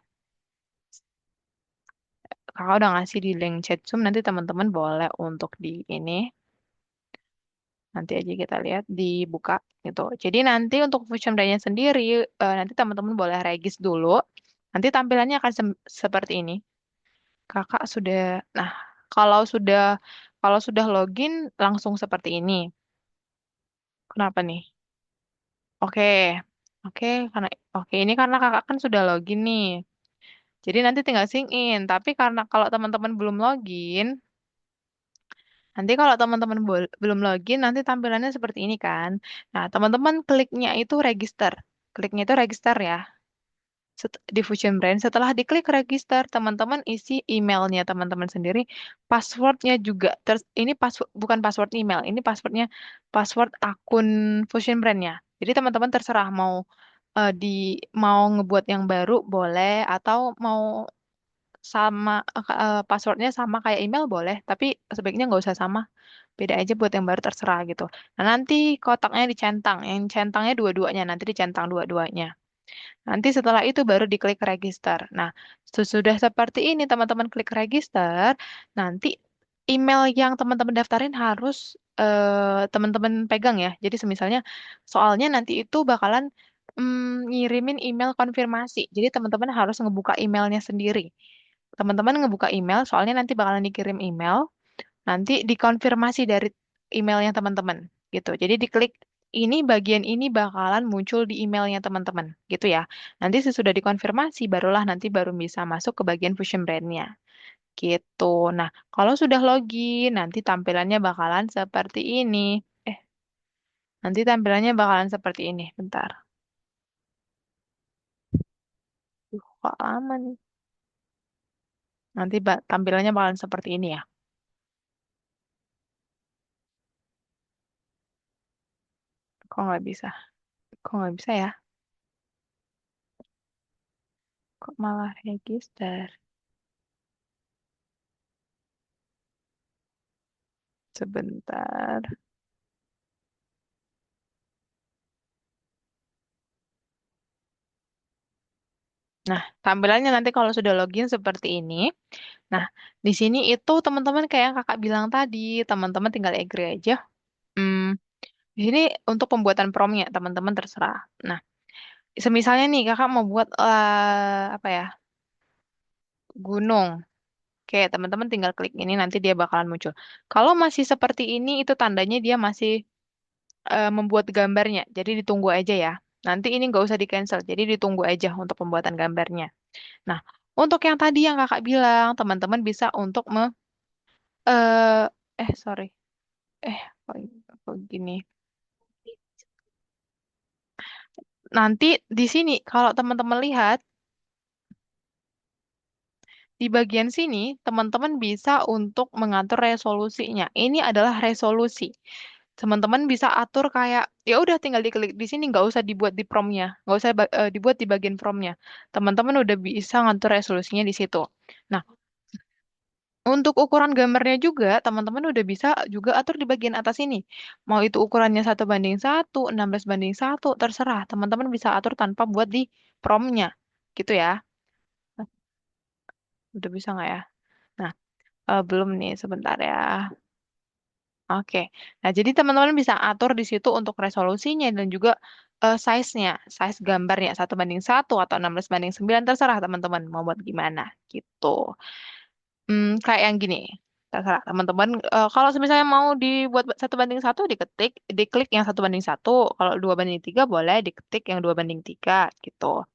Speaker 1: Kakak udah ngasih di link chat Zoom. Nanti teman-teman boleh untuk di ini. Nanti aja kita lihat dibuka gitu. Jadi nanti untuk Fusion Brand-nya sendiri, nanti teman-teman boleh regis dulu. Nanti tampilannya akan seperti ini. Kakak sudah, nah kalau sudah kalau sudah login langsung seperti ini. Kenapa nih? Oke, oke karena oke ini karena kakak kan sudah login nih. Jadi nanti tinggal sign in. Tapi karena kalau teman-teman belum login, nanti kalau teman-teman belum login, nanti tampilannya seperti ini kan. Nah, teman-teman kliknya itu register. Kliknya itu register ya. Di Fusion Brand, setelah diklik register, teman-teman isi emailnya teman-teman sendiri, passwordnya juga. Ini password bukan password email, ini password akun Fusion Brand-nya. Jadi teman-teman terserah mau ngebuat yang baru boleh atau mau sama passwordnya sama kayak email boleh, tapi sebaiknya nggak usah sama. Beda aja buat yang baru terserah gitu. Nah, nanti kotaknya dicentang. Yang centangnya dua-duanya. Nanti dicentang dua-duanya. Nanti setelah itu baru diklik register. Nah, sesudah seperti ini teman-teman klik register, nanti email yang teman-teman daftarin harus teman-teman pegang ya. Jadi semisalnya soalnya nanti itu bakalan ngirimin email konfirmasi. Jadi teman-teman harus ngebuka emailnya sendiri. Teman-teman ngebuka email, soalnya nanti bakalan dikirim email. Nanti dikonfirmasi dari emailnya teman-teman gitu. Jadi diklik bagian ini bakalan muncul di emailnya teman-teman gitu ya. Nanti sesudah dikonfirmasi barulah nanti baru bisa masuk ke bagian Fusion Brand-nya gitu. Nah, kalau sudah login nanti tampilannya bakalan seperti ini. Eh, nanti tampilannya bakalan seperti ini. Bentar. Kok lama nih? Nanti tampilannya bakalan seperti ini ya. Kok nggak bisa? Kok nggak bisa ya? Kok malah register? Sebentar. Nah, tampilannya nanti kalau sudah login seperti ini. Nah, di sini itu teman-teman kayak yang kakak bilang tadi, teman-teman tinggal agree aja. Hmm, di sini untuk pembuatan promnya, teman-teman terserah. Nah, semisalnya nih kakak mau buat apa ya, gunung. Oke, teman-teman tinggal klik ini nanti dia bakalan muncul. Kalau masih seperti ini, itu tandanya dia masih membuat gambarnya. Jadi ditunggu aja ya. Nanti ini nggak usah di-cancel, jadi ditunggu aja untuk pembuatan gambarnya. Nah, untuk yang tadi yang kakak bilang, teman-teman bisa untuk eh sorry, eh kok gini. Nanti di sini kalau teman-teman lihat di bagian sini, teman-teman bisa untuk mengatur resolusinya. Ini adalah resolusi. Teman-teman bisa atur kayak ya udah tinggal diklik di sini nggak usah dibuat di promnya, nggak usah dibuat di bagian promnya. Teman-teman udah bisa ngatur resolusinya di situ. Nah, untuk ukuran gambarnya juga, teman-teman udah bisa juga atur di bagian atas ini. Mau itu ukurannya 1:1, 16:1, terserah. Teman-teman bisa atur tanpa buat di promnya. Gitu ya. Nah, udah bisa nggak ya? Nah, belum nih, sebentar ya. Oke. Nah, jadi teman-teman bisa atur di situ untuk resolusinya dan juga size-nya. Size gambarnya 1:1 atau 16:9, terserah teman-teman mau buat gimana. Gitu. Kayak yang gini, terserah teman-teman. Kalau misalnya mau dibuat 1:1, diklik yang 1:1. Kalau 2:3 boleh diketik yang 2:3 gitu.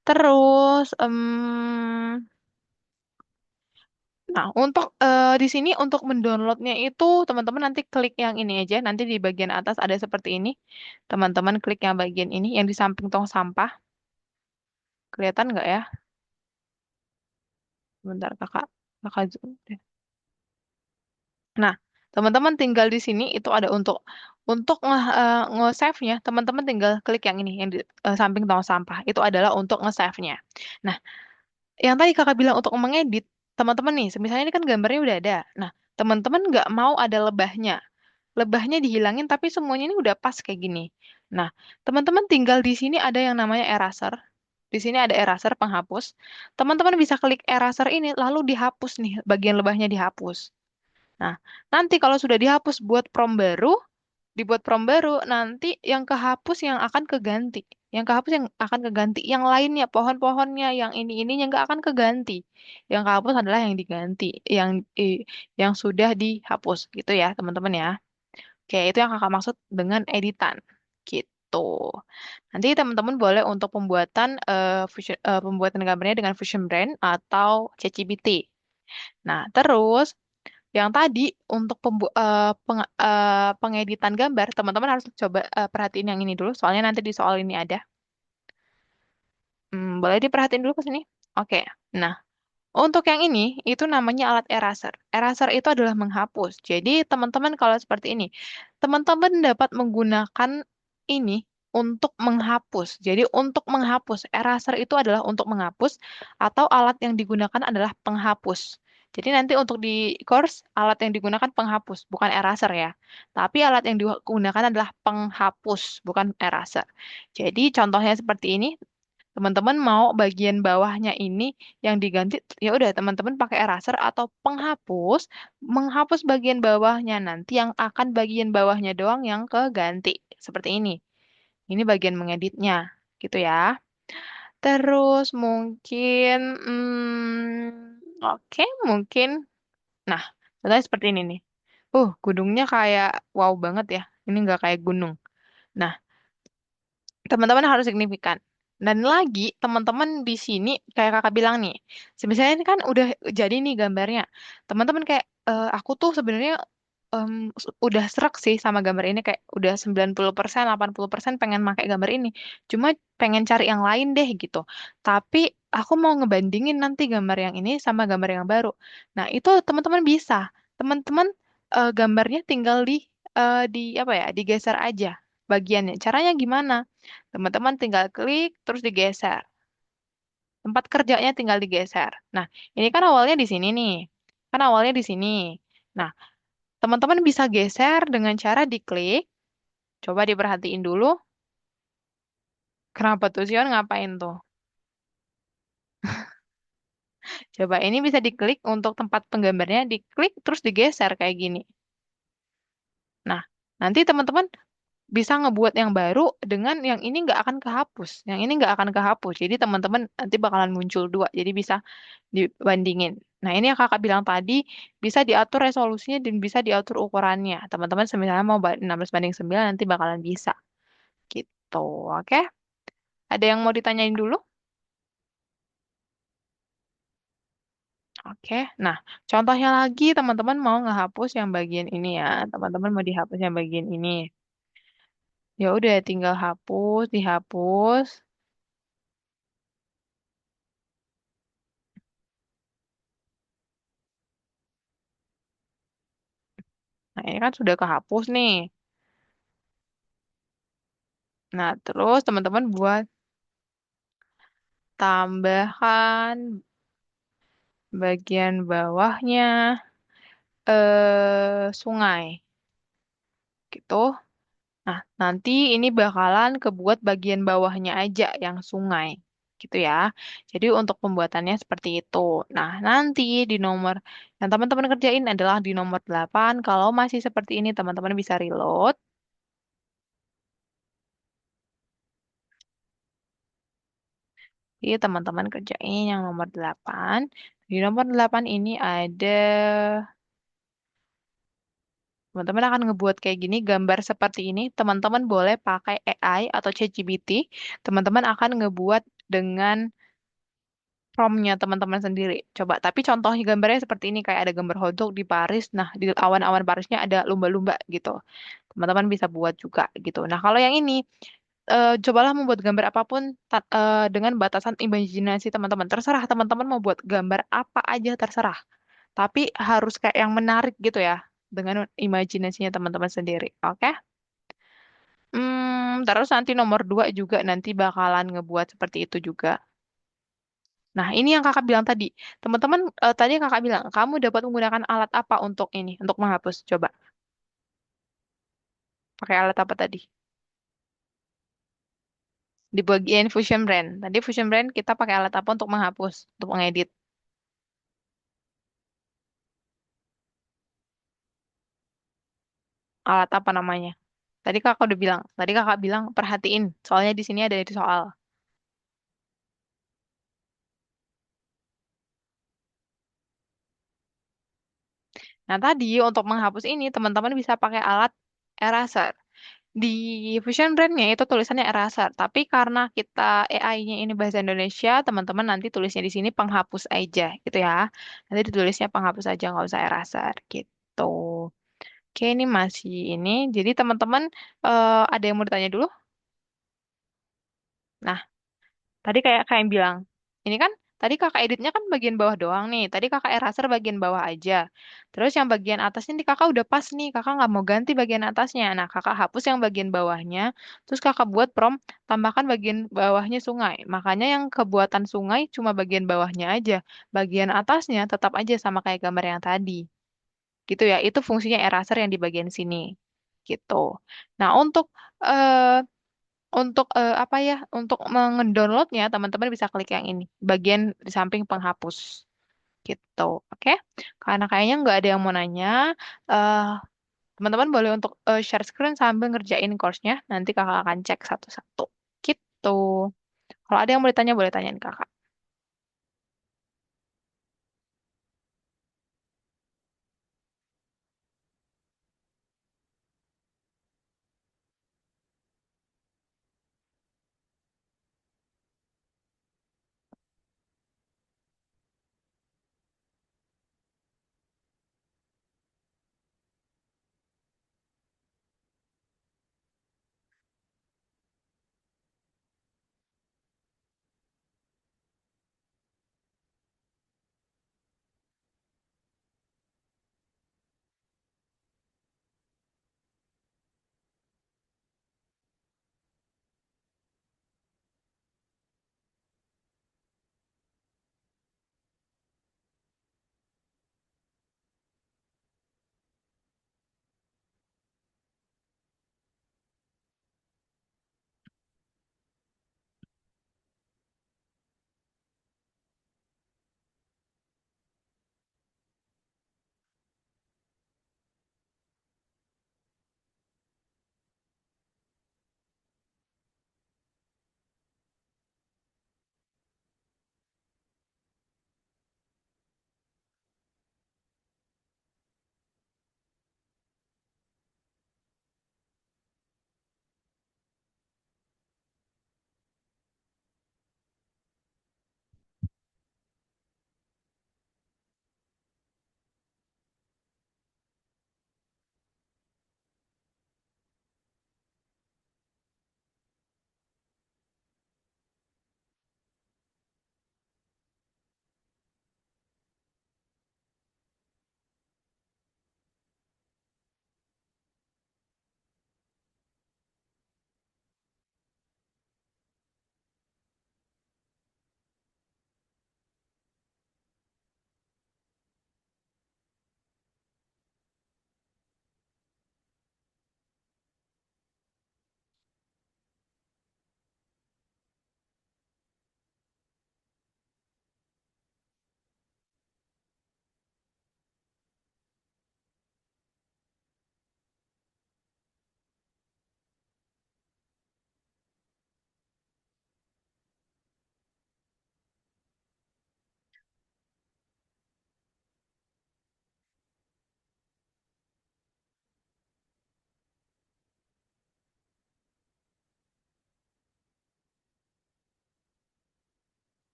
Speaker 1: Terus, nah untuk di sini untuk mendownloadnya itu teman-teman nanti klik yang ini aja. Nanti di bagian atas ada seperti ini. Teman-teman klik yang bagian ini, yang di samping tong sampah. Kelihatan nggak ya? Bentar kakak, kakak zoom. Nah, teman-teman tinggal di sini itu ada untuk nge-save-nya, teman-teman tinggal klik yang ini yang di samping tong sampah. Itu adalah untuk nge-save-nya. Nah, yang tadi kakak bilang untuk mengedit, teman-teman nih, misalnya ini kan gambarnya udah ada. Nah, teman-teman nggak mau ada lebahnya. Lebahnya dihilangin tapi semuanya ini udah pas kayak gini. Nah, teman-teman tinggal di sini ada yang namanya eraser. Di sini ada eraser penghapus. Teman-teman bisa klik eraser ini lalu dihapus nih, bagian lebahnya dihapus. Nah, nanti kalau sudah dihapus buat prom baru, dibuat prom baru, nanti yang kehapus yang akan keganti. Yang kehapus yang akan keganti. Yang lainnya, pohon-pohonnya, yang ini-ininya nggak akan keganti. Yang kehapus adalah yang diganti, yang yang sudah dihapus gitu ya, teman-teman ya. Oke, itu yang kakak maksud dengan editan. Gitu. Nanti teman-teman boleh untuk pembuatan gambarnya dengan Fusion Brand atau ChatGPT. Nah, terus yang tadi untuk pengeditan gambar, teman-teman harus coba perhatiin yang ini dulu, soalnya nanti di soal ini ada. Boleh diperhatiin dulu ke sini? Oke. Nah, untuk yang ini, itu namanya alat eraser. Eraser itu adalah menghapus. Jadi, teman-teman kalau seperti ini, teman-teman dapat menggunakan ini untuk menghapus. Jadi, untuk menghapus, eraser itu adalah untuk menghapus, atau alat yang digunakan adalah penghapus. Jadi, nanti untuk di course, alat yang digunakan penghapus, bukan eraser ya. Tapi alat yang digunakan adalah penghapus, bukan eraser. Jadi, contohnya seperti ini, teman-teman mau bagian bawahnya ini yang diganti, ya udah teman-teman pakai eraser atau penghapus, menghapus bagian bawahnya nanti yang akan bagian bawahnya doang yang keganti. Seperti ini. Ini bagian mengeditnya, gitu ya. Terus mungkin, oke, mungkin, nah, contohnya seperti ini nih. Gunungnya kayak wow banget ya. Ini nggak kayak gunung. Nah, teman-teman harus signifikan. Dan lagi, teman-teman di sini, kayak kakak bilang nih, misalnya ini kan udah jadi nih gambarnya. Teman-teman kayak, aku tuh sebenarnya em, udah serak sih sama gambar ini, kayak udah 90%, 80% pengen pakai gambar ini. Cuma pengen cari yang lain deh gitu. Tapi aku mau ngebandingin nanti gambar yang ini sama gambar yang baru. Nah, itu teman-teman bisa. Teman-teman gambarnya tinggal di apa ya, digeser aja bagiannya. Caranya gimana? Teman-teman tinggal klik terus digeser. Tempat kerjanya tinggal digeser. Nah, ini kan awalnya di sini nih. Kan awalnya di sini. Nah, teman-teman bisa geser dengan cara diklik. Coba diperhatiin dulu. Kenapa tuh Sion ngapain tuh? Coba ini bisa diklik untuk tempat penggambarnya, diklik terus digeser kayak gini. Nah, nanti teman-teman bisa ngebuat yang baru dengan yang ini nggak akan kehapus. Yang ini nggak akan kehapus. Jadi teman-teman nanti bakalan muncul dua. Jadi bisa dibandingin. Nah, ini yang kakak bilang tadi, bisa diatur resolusinya dan bisa diatur ukurannya. Teman-teman misalnya mau 16:9 nanti bakalan bisa. Gitu, oke? Ada yang mau ditanyain dulu? Oke. Nah, contohnya lagi teman-teman mau ngehapus yang bagian ini ya. Teman-teman mau dihapus yang bagian ini. Ya udah tinggal hapus, dihapus. Nah, ini kan sudah kehapus nih. Nah, terus teman-teman buat tambahan bagian bawahnya sungai gitu. Nah, nanti ini bakalan kebuat bagian bawahnya aja yang sungai gitu ya. Jadi untuk pembuatannya seperti itu. Nah, nanti di nomor yang teman-teman kerjain adalah di nomor 8. Kalau masih seperti ini teman-teman bisa reload. Jadi teman-teman kerjain yang nomor 8. Di nomor 8 ini ada, teman-teman akan ngebuat kayak gini, gambar seperti ini. Teman-teman boleh pakai AI atau ChatGPT. Teman-teman akan ngebuat dengan promnya teman-teman sendiri. Coba, tapi contohnya gambarnya seperti ini, kayak ada gambar hotdog di Paris. Nah, di awan-awan Parisnya ada lumba-lumba gitu. Teman-teman bisa buat juga gitu. Nah, kalau yang ini, cobalah membuat gambar apapun dengan batasan imajinasi teman-teman. Terserah teman-teman mau buat gambar apa aja, terserah. Tapi harus kayak yang menarik gitu ya, dengan imajinasinya teman-teman sendiri. Oke? Terus nanti nomor 2 juga nanti bakalan ngebuat seperti itu juga. Nah, ini yang kakak bilang tadi. Teman-teman, tadi kakak bilang, kamu dapat menggunakan alat apa untuk ini, untuk menghapus? Coba, pakai alat apa tadi? Di bagian Fusion Brand. Tadi Fusion Brand kita pakai alat apa untuk menghapus, untuk mengedit? Alat apa namanya? Tadi kakak bilang perhatiin, soalnya di sini ada itu soal. Nah, tadi untuk menghapus ini, teman-teman bisa pakai alat eraser. Di Fusion Brandnya itu tulisannya eraser, tapi karena kita AI-nya ini bahasa Indonesia, teman-teman nanti tulisnya di sini penghapus aja, gitu ya. Nanti ditulisnya penghapus aja, nggak usah eraser, gitu. Oke, ini masih ini. Jadi teman-teman ada yang mau ditanya dulu? Nah, tadi kayak kayak yang bilang, ini kan tadi kakak editnya kan bagian bawah doang nih. Tadi kakak eraser bagian bawah aja. Terus yang bagian atasnya nih kakak udah pas nih. Kakak nggak mau ganti bagian atasnya. Nah, kakak hapus yang bagian bawahnya. Terus kakak buat prompt tambahkan bagian bawahnya sungai. Makanya yang kebuatan sungai cuma bagian bawahnya aja. Bagian atasnya tetap aja sama kayak gambar yang tadi. Gitu ya. Itu fungsinya eraser yang di bagian sini. Gitu. Nah, eh, apa ya? Untuk mendownloadnya, teman-teman bisa klik yang ini, bagian di samping penghapus, gitu. Oke? Karena kayaknya nggak ada yang mau nanya, eh teman-teman boleh untuk share screen sambil ngerjain course-nya. Nanti kakak akan cek satu-satu. Gitu. Kalau ada yang mau ditanya, boleh tanyain kakak.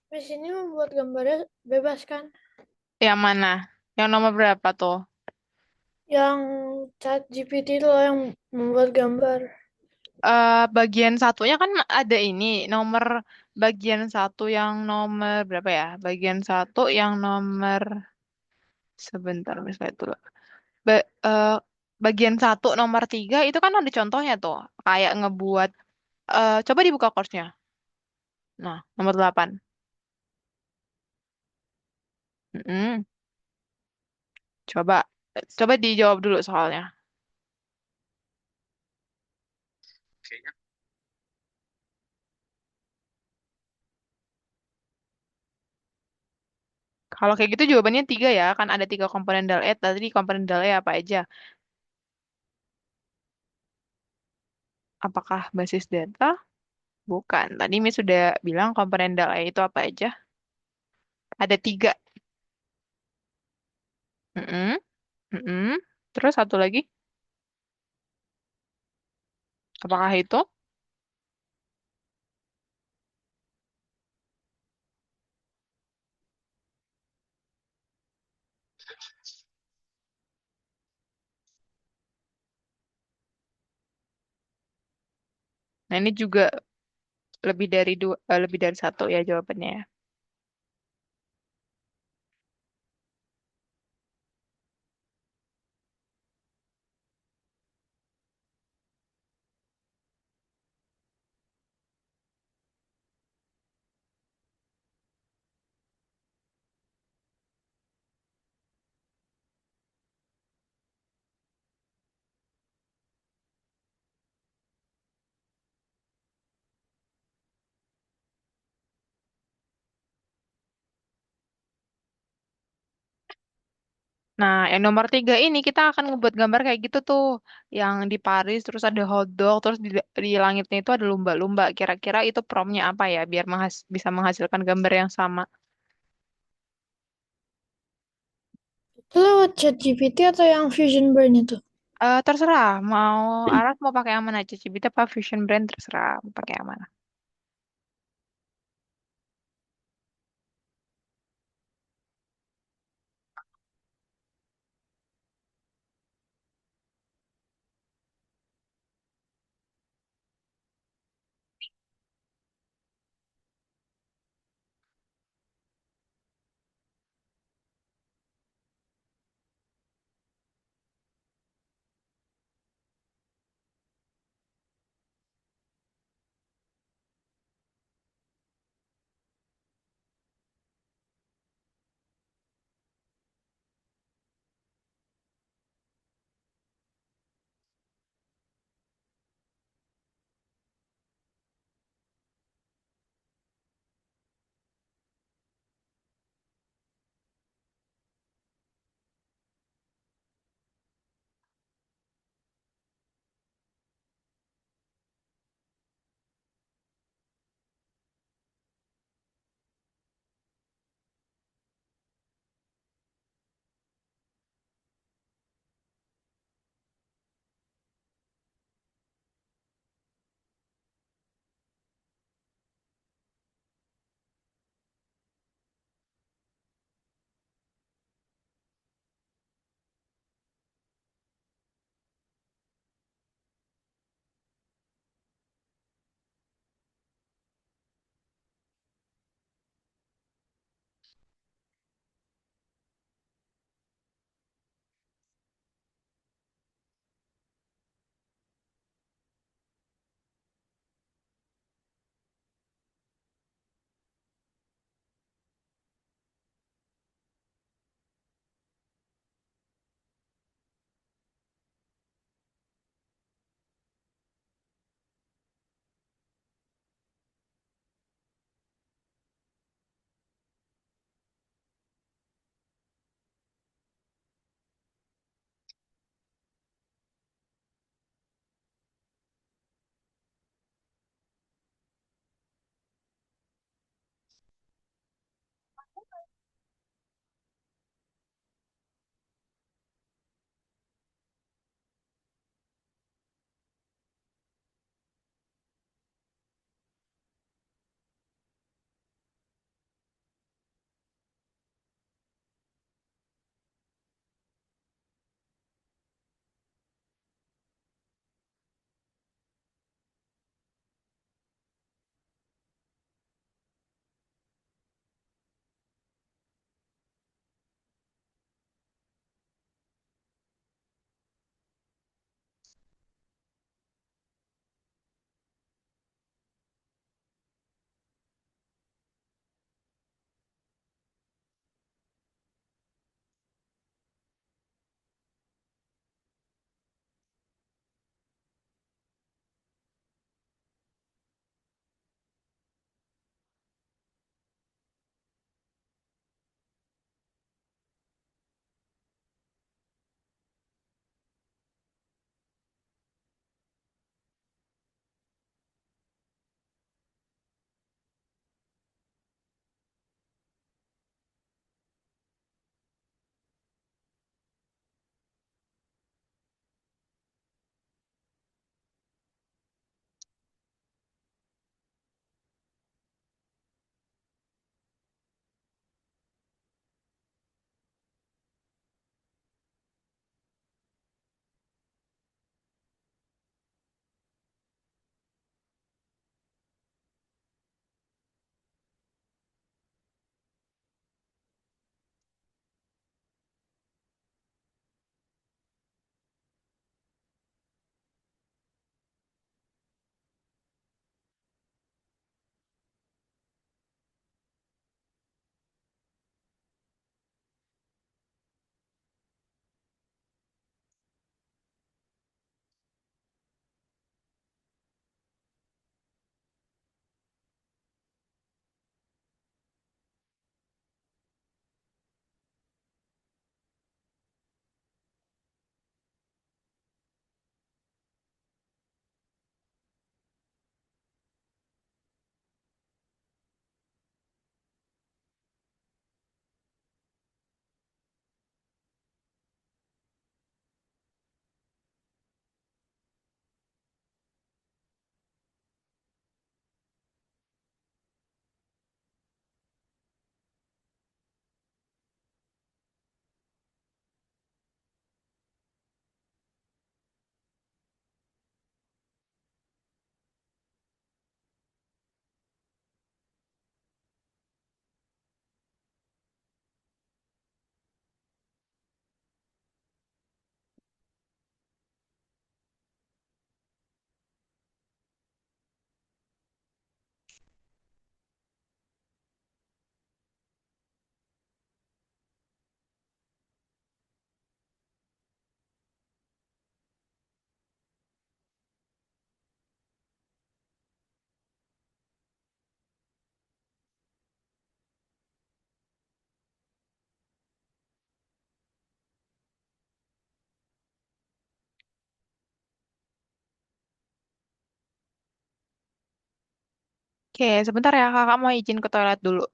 Speaker 3: Di sini membuat gambarnya bebas kan?
Speaker 1: Yang mana? Yang nomor berapa tuh?
Speaker 3: Yang chat GPT itu loh yang membuat gambar.
Speaker 1: Bagian satunya kan ada ini nomor bagian satu yang nomor berapa ya? Bagian satu yang nomor sebentar misalnya dulu. Ba- eh, Bagian satu nomor tiga itu kan ada contohnya tuh kayak ngebuat. Coba dibuka course-nya. Nah, nomor 8. Mm-mm. Coba coba dijawab dulu soalnya. Kalau kayak gitu jawabannya tiga ya, kan ada tiga komponen del E. Tadi komponen del E apa aja? Apakah basis data? Bukan. Tadi Miss sudah bilang komponen del E itu apa aja? Ada tiga. Mm-mm, mm-mm. Terus satu lagi, apakah itu? Nah ini juga lebih dari dua, lebih dari satu ya jawabannya ya. Nah, yang nomor tiga ini kita akan ngebuat gambar kayak gitu tuh, yang di Paris terus ada hotdog, terus di langitnya itu ada lumba-lumba. Kira-kira itu promptnya apa ya, biar bisa menghasilkan gambar yang sama?
Speaker 3: Itu lewat chat GPT atau yang Fusion Brain itu?
Speaker 1: Terserah, Aras mau pakai yang mana? ChatGPT apa Fusion Brand terserah mau pakai yang mana. Oke, sebentar ya, kakak mau izin ke toilet dulu.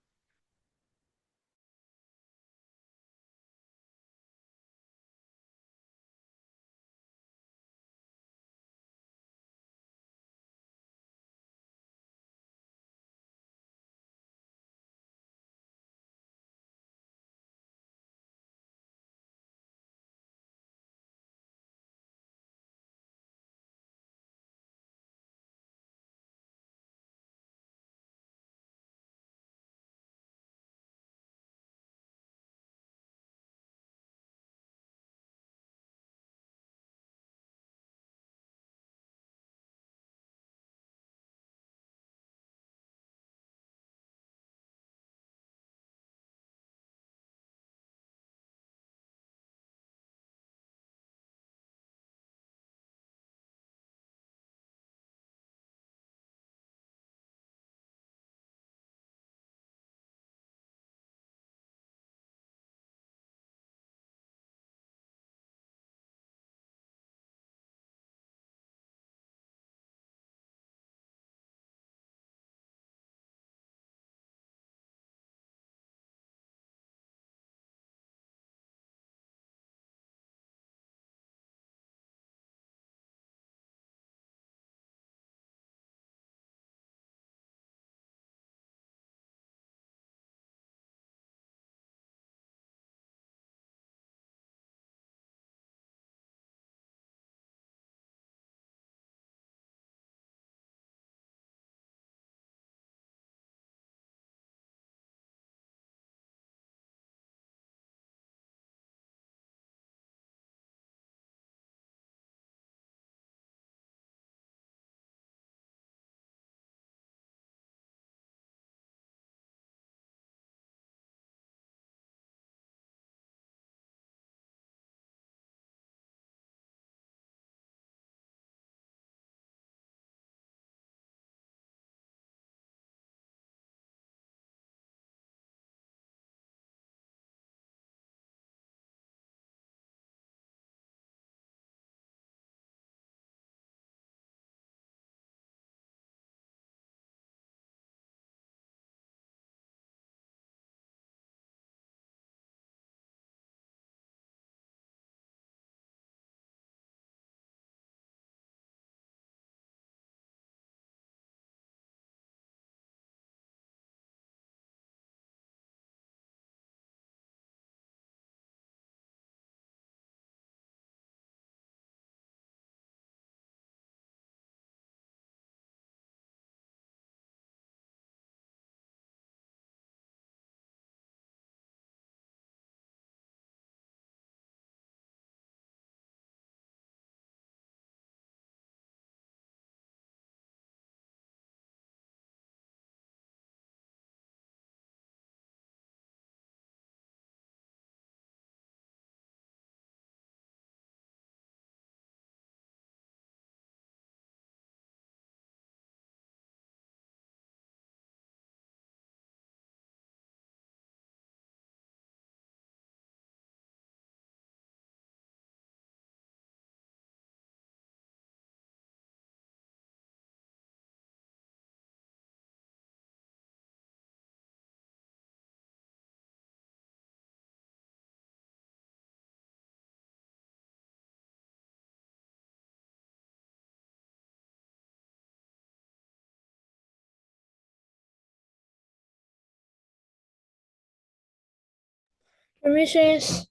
Speaker 3: Permissions.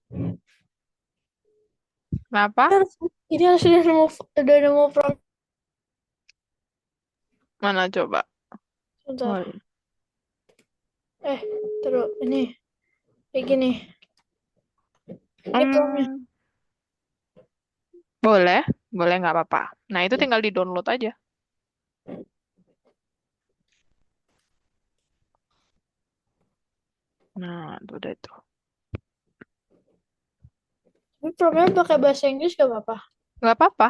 Speaker 1: Kenapa?
Speaker 3: Ini harus udah nemu prompt.
Speaker 1: Mana coba?
Speaker 3: Sebentar.
Speaker 1: Oh,
Speaker 3: Eh, terus ini kayak gini. Ini promptnya.
Speaker 1: hmm, boleh, boleh nggak apa-apa. Nah, itu tinggal di-download aja. Nah, itu udah itu.
Speaker 3: Ini promptnya pakai bahasa Inggris gak apa-apa.
Speaker 1: Nggak apa-apa.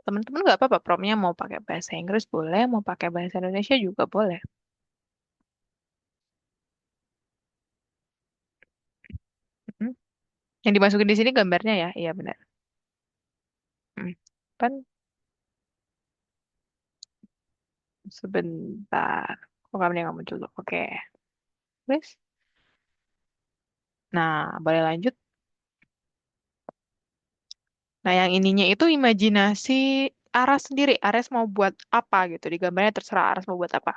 Speaker 1: Teman-teman nggak apa-apa. Promnya mau pakai bahasa Inggris boleh, mau pakai bahasa Indonesia juga boleh. Mm. Yang dimasukin di sini gambarnya ya, iya benar. Hmm. Kan Sebentar. Kok nggak muncul dulu? Oke. Terus? Nah, boleh lanjut. Nah, yang ininya itu imajinasi Aras sendiri. Aras mau buat apa gitu. Di gambarnya terserah Aras mau buat apa.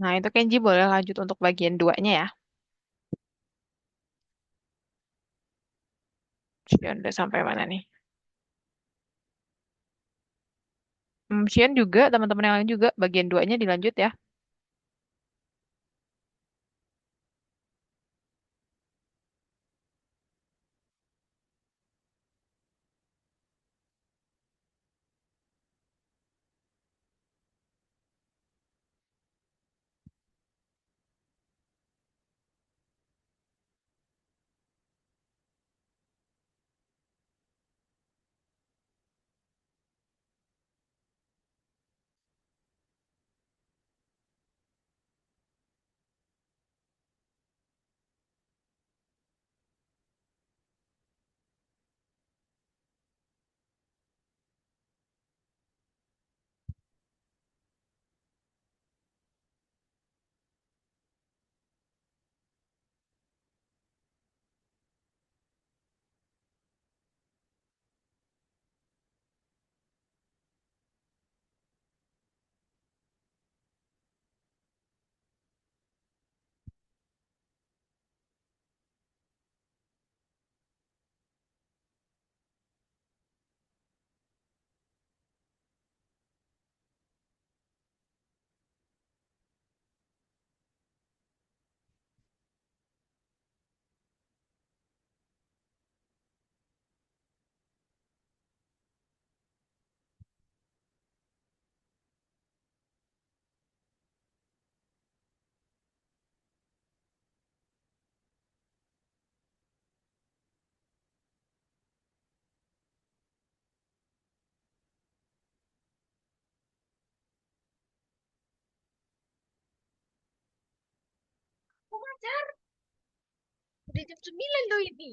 Speaker 1: Nah, itu Kenji boleh lanjut untuk bagian duanya ya. Xion udah sampai mana nih? Xion juga, teman-teman yang lain juga, bagian duanya dilanjut ya. Udah jam 9 loh ini.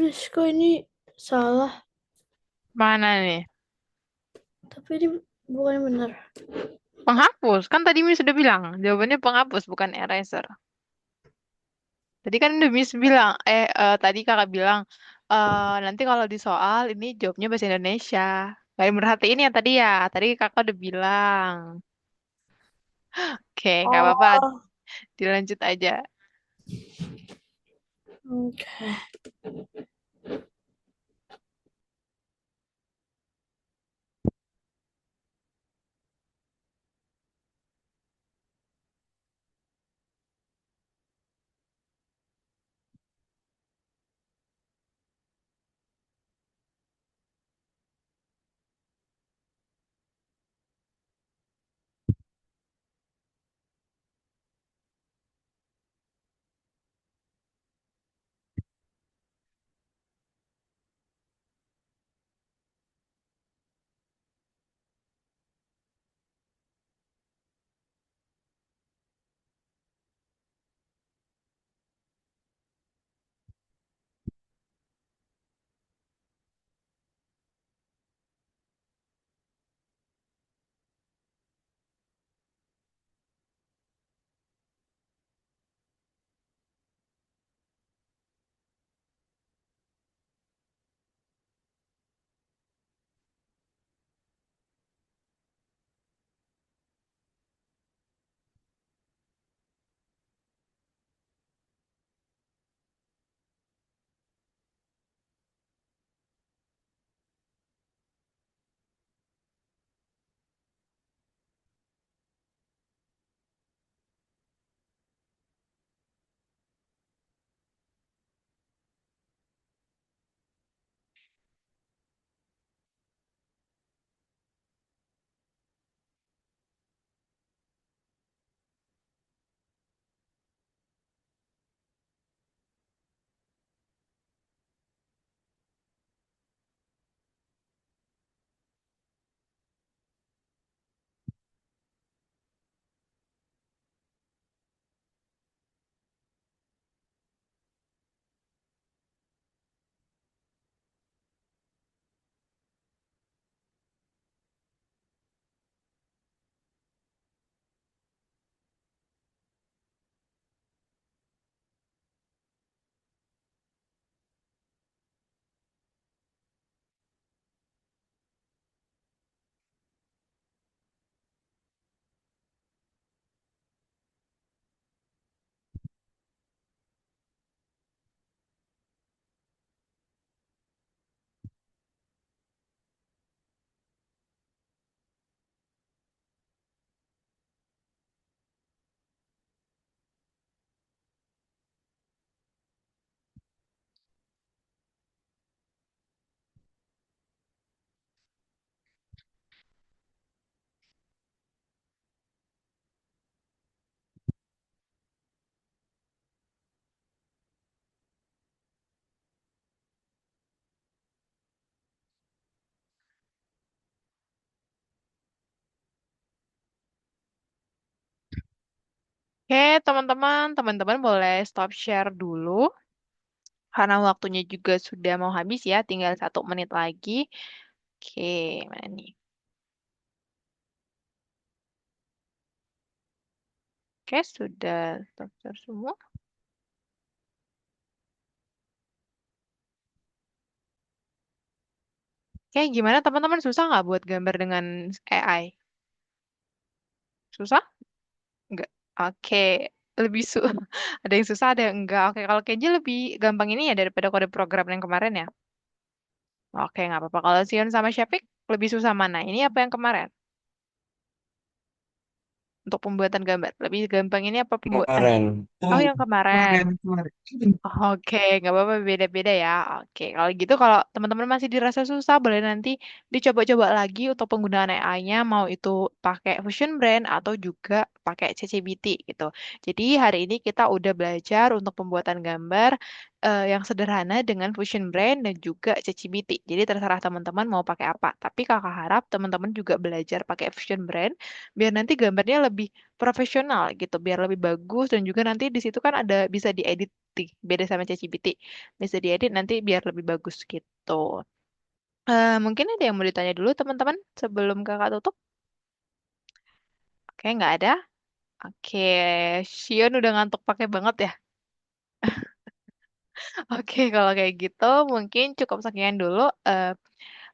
Speaker 3: Miss, kok ini salah?
Speaker 1: Mana nih?
Speaker 3: Tapi ini bukannya benar.
Speaker 1: Penghapus. Kan tadi Miss sudah bilang. Jawabannya penghapus, bukan eraser. Tadi kan udah Miss bilang. Tadi kakak bilang. Nanti kalau di soal, ini jawabnya bahasa Indonesia. Kayak merhatiin ya tadi ya. Tadi kakak udah bilang. Oke, nggak apa-apa.
Speaker 3: Oh,
Speaker 1: Dilanjut aja.
Speaker 3: oke.
Speaker 1: Oke, teman-teman boleh stop share dulu. Karena waktunya juga sudah mau habis ya, tinggal 1 menit lagi. Oke, mana nih? Oke, sudah stop share semua. Oke, gimana teman-teman? Susah nggak buat gambar dengan AI? Susah? Enggak. Oke, lebih ada yang susah, ada yang enggak. Oke, kalau Kenji lebih gampang ini ya daripada kode program yang kemarin ya. Oke, nggak apa-apa. Kalau Sion sama Shafik lebih susah mana? Ini apa yang kemarin? Untuk pembuatan gambar. Lebih gampang ini apa
Speaker 4: Kemarin.
Speaker 1: Oh,
Speaker 2: Oh,
Speaker 1: yang kemarin.
Speaker 2: kemarin, kemarin.
Speaker 1: Oke, nggak apa-apa beda-beda ya. Oke, kalau gitu kalau teman-teman masih dirasa susah, boleh nanti dicoba-coba lagi untuk penggunaan AI-nya, mau itu pakai Fusion Brand atau juga pakai ChatGPT gitu. Jadi hari ini kita udah belajar untuk pembuatan gambar yang sederhana dengan Fusion Brand dan juga ChatGPT. Jadi terserah teman-teman mau pakai apa. Tapi kakak harap teman-teman juga belajar pakai Fusion Brand biar nanti gambarnya lebih profesional gitu, biar lebih bagus dan juga nanti di situ kan ada bisa diedit beda sama ChatGPT. Bisa diedit nanti biar lebih bagus gitu. Mungkin ada yang mau ditanya dulu teman-teman sebelum kakak tutup? Oke, nggak ada. Oke, Shion udah ngantuk pakai banget ya. Oke, kalau kayak gitu mungkin cukup sekian dulu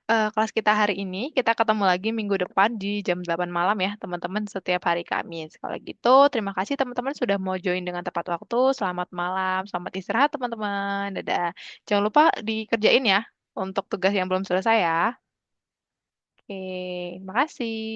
Speaker 1: kelas kita hari ini. Kita ketemu lagi minggu depan di jam 8 malam ya, teman-teman, setiap hari Kamis. Kalau gitu, terima kasih teman-teman sudah mau join dengan tepat waktu. Selamat malam, selamat istirahat teman-teman. Dadah. Jangan lupa dikerjain ya untuk tugas yang belum selesai ya. Oke, makasih.